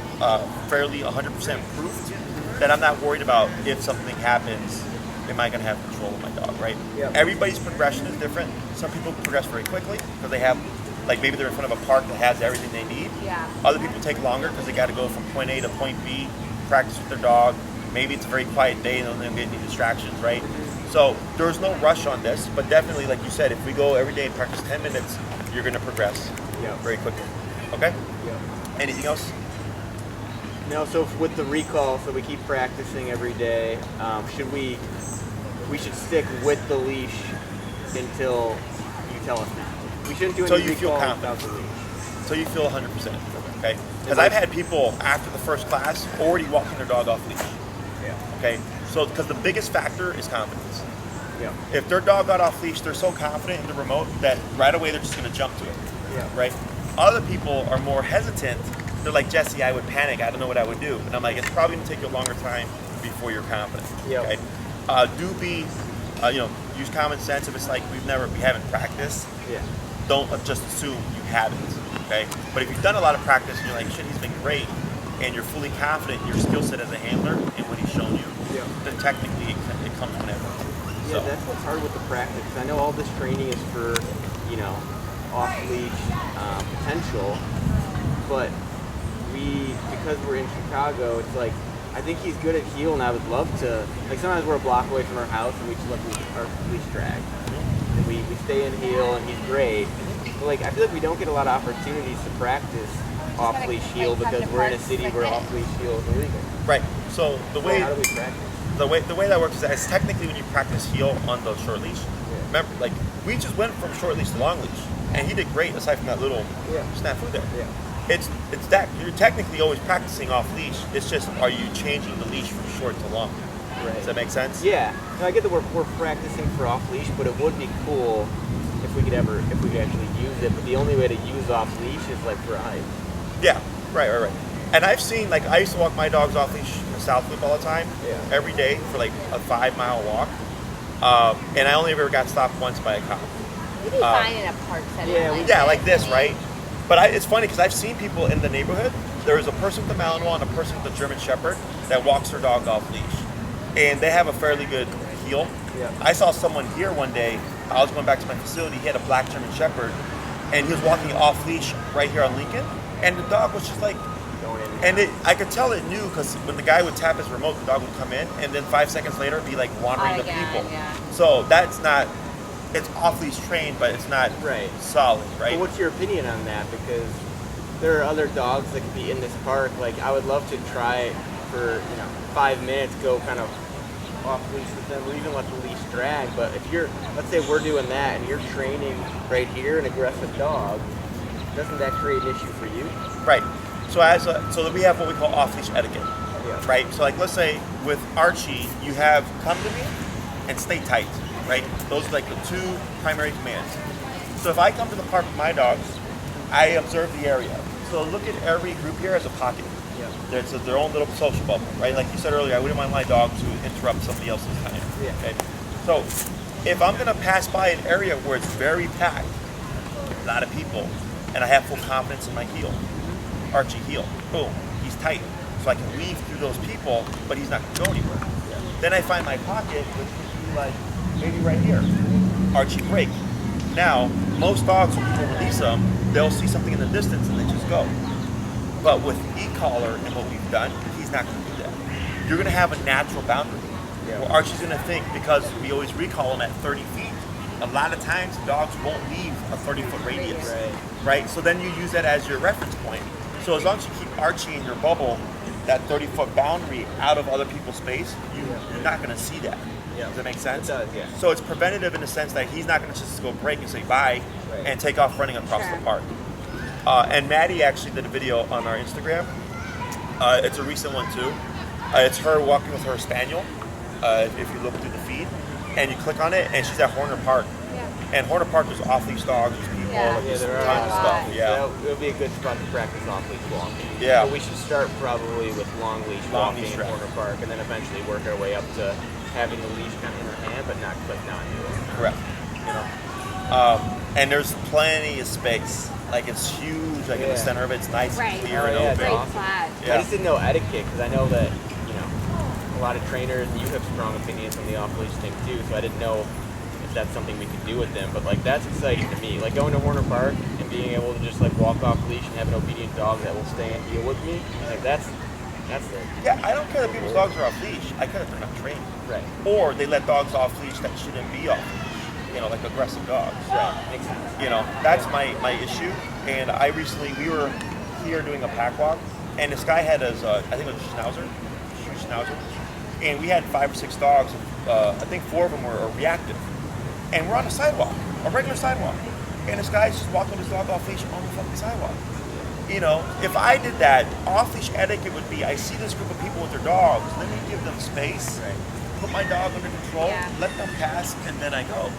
fairly 100% proofed that I'm not worried about if something happens, am I going to have control of my dog, right? Yep. Everybody's progression is different. Some people progress very quickly because they have, like maybe they're in front of a park that has everything they need. Yeah. Other people take longer because they got to go from point A to point B, practice with their dog. Maybe it's a very quiet day and they don't get any distractions, right? So there's no rush on this, but definitely, like you said, if we go every day and practice 10 minutes, you're going to progress very quickly. Okay? Yeah. Anything else? No, so with the recall, so we keep practicing every day. We should stick with the leash until you tell us now. We shouldn't do any Until you feel recall confident. without the leash. So you feel 100%. Okay? Because I've had people after the first class already walking their dog off leash. Yeah. Okay? So because the biggest factor is confidence. Yeah. If their dog got off leash, they're so confident in the remote that right away they're just going to jump to it. Yeah. Right? Other people are more hesitant. They're like, Jesse, I would panic. I don't know what I would do. And I'm like, it's probably going to take you a longer time before you're confident. Yep. Okay? Use common sense. If it's like we haven't practiced, Yeah. don't just assume you haven't. Okay? But if you've done a lot of practice and you're like, shit, he's been great, and you're fully confident in your skill set as a handler and what he's shown you, then technically it comes whenever. Yeah, that's what's hard with the practice. I know all this training is for, off-leash potential, but because we're in Chicago, it's like, I think he's good at heel, and I would love to, like sometimes we're a block away from our house, and we just let our leash drag. And we stay in heel, and he's great. But like, I feel like we don't get a lot of opportunities to practice off-leash heel because we're in a city where off-leash heel is illegal. Right. So the way how do we practice? the way that works is that it's technically when you practice heel on the short leash. Remember, like we just went from short leash to long leash, and he did great aside from that little snafu there. Yeah. It's that you're technically always practicing off leash. It's just, are you changing the leash from short to long? Right. Does that make sense? Yeah. No, I get that we're practicing for off leash, but it would be cool if we could actually use it. But the only way to use off leash is like for a hike. Yeah. Right. And I've seen, like, I used to walk my dogs off leash in the South Loop all the time, every day for like a 5-mile walk, and I only ever got stopped once by a cop. You'd be fine in a park setting. Like this, right? But it's funny because I've seen people in the neighborhood. There is a person with a Malinois and a person with a German Shepherd that walks their dog off leash, and they have a fairly good heel. Yeah. I saw someone here one day. I was going back to my facility. He had a black German Shepherd, and he was walking off leash right here on Lincoln, and the dog was just like. And I could tell it knew because when the guy would tap his remote, the dog would come in, and then 5 seconds later, be like wandering to people. Yeah. So that's not. It's off leash trained, but it's not solid, right? But what's your opinion on that? Because there are other dogs that could be in this park. Like I would love to try for 5 minutes, go kind of off leash with them, or even let the leash drag. But if let's say we're doing that, and you're training right here an aggressive dog, doesn't that create an issue for you? Right. So so we have what we call off-leash etiquette, right? So like let's say with Archie, you have come to me and stay tight, right? Those are like the 2 primary commands. So if I come to the park with my dogs, I observe the area. So look at every group here as a pocket. There's their own little social bubble, right? Like you said earlier, I wouldn't want my dog to interrupt somebody else's time. Okay. So if I'm gonna pass by an area where it's very packed, a lot of people, and I have full confidence in my heel, Archie heel. Boom, he's tight. So I can weave through those people, but he's not going to go anywhere. Then I find my pocket, which would be like maybe right here. Archie break. Now, most dogs, when people release them, they'll see something in the distance and they just go. But with e-collar and what we've done, he's not going to do that. You're going to have a natural boundary. Yeah. Well, Archie's going to think, because we always recall him at 30 feet, a lot of times dogs won't leave a 30-foot radius. Right? So then you use that as your reference point. So as long as you keep Archie in your bubble, that 30-foot boundary out of other people's space, you're not going to see that. Yeah. Does that make sense? It does, yeah. So it's preventative in the sense that he's not going to just go break and say bye and take off running across the park. And Maddie actually did a video on our Instagram. It's a recent one too. It's her walking with her spaniel. If you look through the feed and you click on it, and she's at Horner Park. And Horner Park is off-leash dogs, there's people, there's there tons of stuff. It'll be a good spot to practice off-leash walking. Yeah. But we should start probably with long-leash walking in Horner Park, and then eventually work our way up to having the leash kind of in her hand, but not clipped onto it. Correct. You know, and there's plenty of space. Like it's huge. Like in the center of it, it's nice and clear and open. Great awesome. flat. I just didn't know etiquette, because I know that a lot of trainers, you have strong opinions on the off-leash thing too, so I didn't know if that's something we could do with them. But like that's exciting to me. Like going to Horner Park and being able to just like walk off leash and have an obedient dog that will stay and deal with me. Like that's the I don't care that people's dogs are off leash. I care that they're not trained. Right. Or they let dogs off leash that shouldn't be off leash. You know, like aggressive dogs. Right. Makes sense. You know, that's my issue. And we were here doing a pack walk, and this guy had his, I think it was huge schnauzer, and we had 5 or 6 dogs. I think 4 of them were reactive. And we're on a sidewalk, a regular sidewalk, and this guy's just walking his dog off leash on the fucking sidewalk. You know, if I did that, off-leash etiquette would be, I see this group of people with their dogs, let me give them space, put my dog under control, let them pass, and then I go.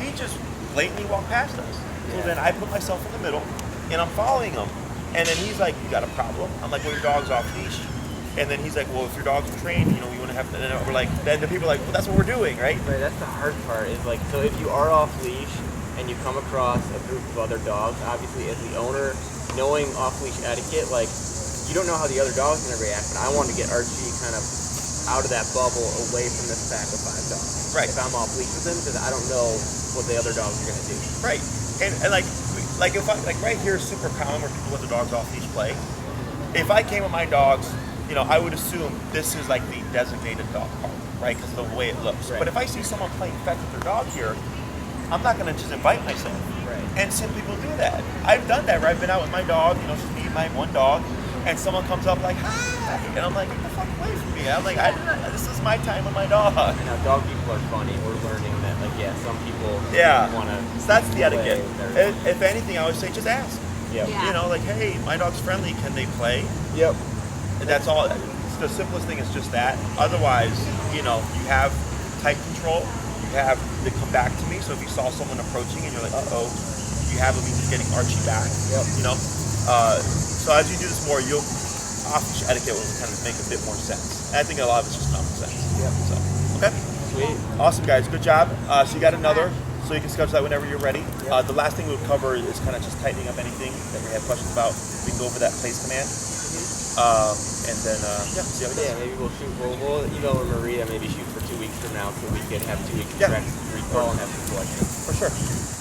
He just blatantly walked past us. So then I put myself in the middle, and I'm following him. And then he's like, you got a problem? I'm like, well, your dog's off leash. And then he's like, well, if your dog's trained, you want to have to, and then we're like, then the people are like, well, that's what we're doing, right? Right, that's the hard part, is like, so if you are off leash and you come across a group of other dogs, obviously as the owner, knowing off-leash etiquette, like, you don't know how the other dog's going to react, but I want to get Archie kind of out of that bubble, away from this pack of 5 dogs. Right. If I'm off-leash with him, because I don't know what the other dogs are going to do. Right. And like if I, like right here is super common where people let the dogs off-leash play. If I came with my dogs, I would assume this is like the designated dog park, right? Because of the way it looks. Right. But if I see someone playing fetch with their dog here, I'm not going to just invite myself. Right. And some people do that. I've done that, right? I've been out with my dog, just me and my one dog, and someone comes up like, hi, and I'm like, get the fuck away from me. I'm like, this is my time with my dog. And now dog people are funny. We're learning that, like, some people want to. So that's the etiquette. If anything, I always say, just ask. Yep. Yeah. Like, hey, my dog's friendly. Can they play? Yep. And that's all. The simplest thing is just that. Otherwise, you have tight control. You have to come back to me. So if you saw someone approaching and you're like, uh-oh, you have a means of getting Archie back. Yep. So as you do this more, off-leash etiquette will kind of make a bit more sense. And I think a lot of it's just common sense. Yep. So, okay. Sweet. Awesome, guys. Good job. So you got another. So you can schedule that whenever you're ready. Yep. The last thing we would cover is kind of just tightening up anything that we have questions about. We can go over that place command. And then, see how we go. Yeah, maybe we'll email Maria, maybe shoot for 2 weeks from now so we can have 2 weeks to practice recall and have some selection. For sure.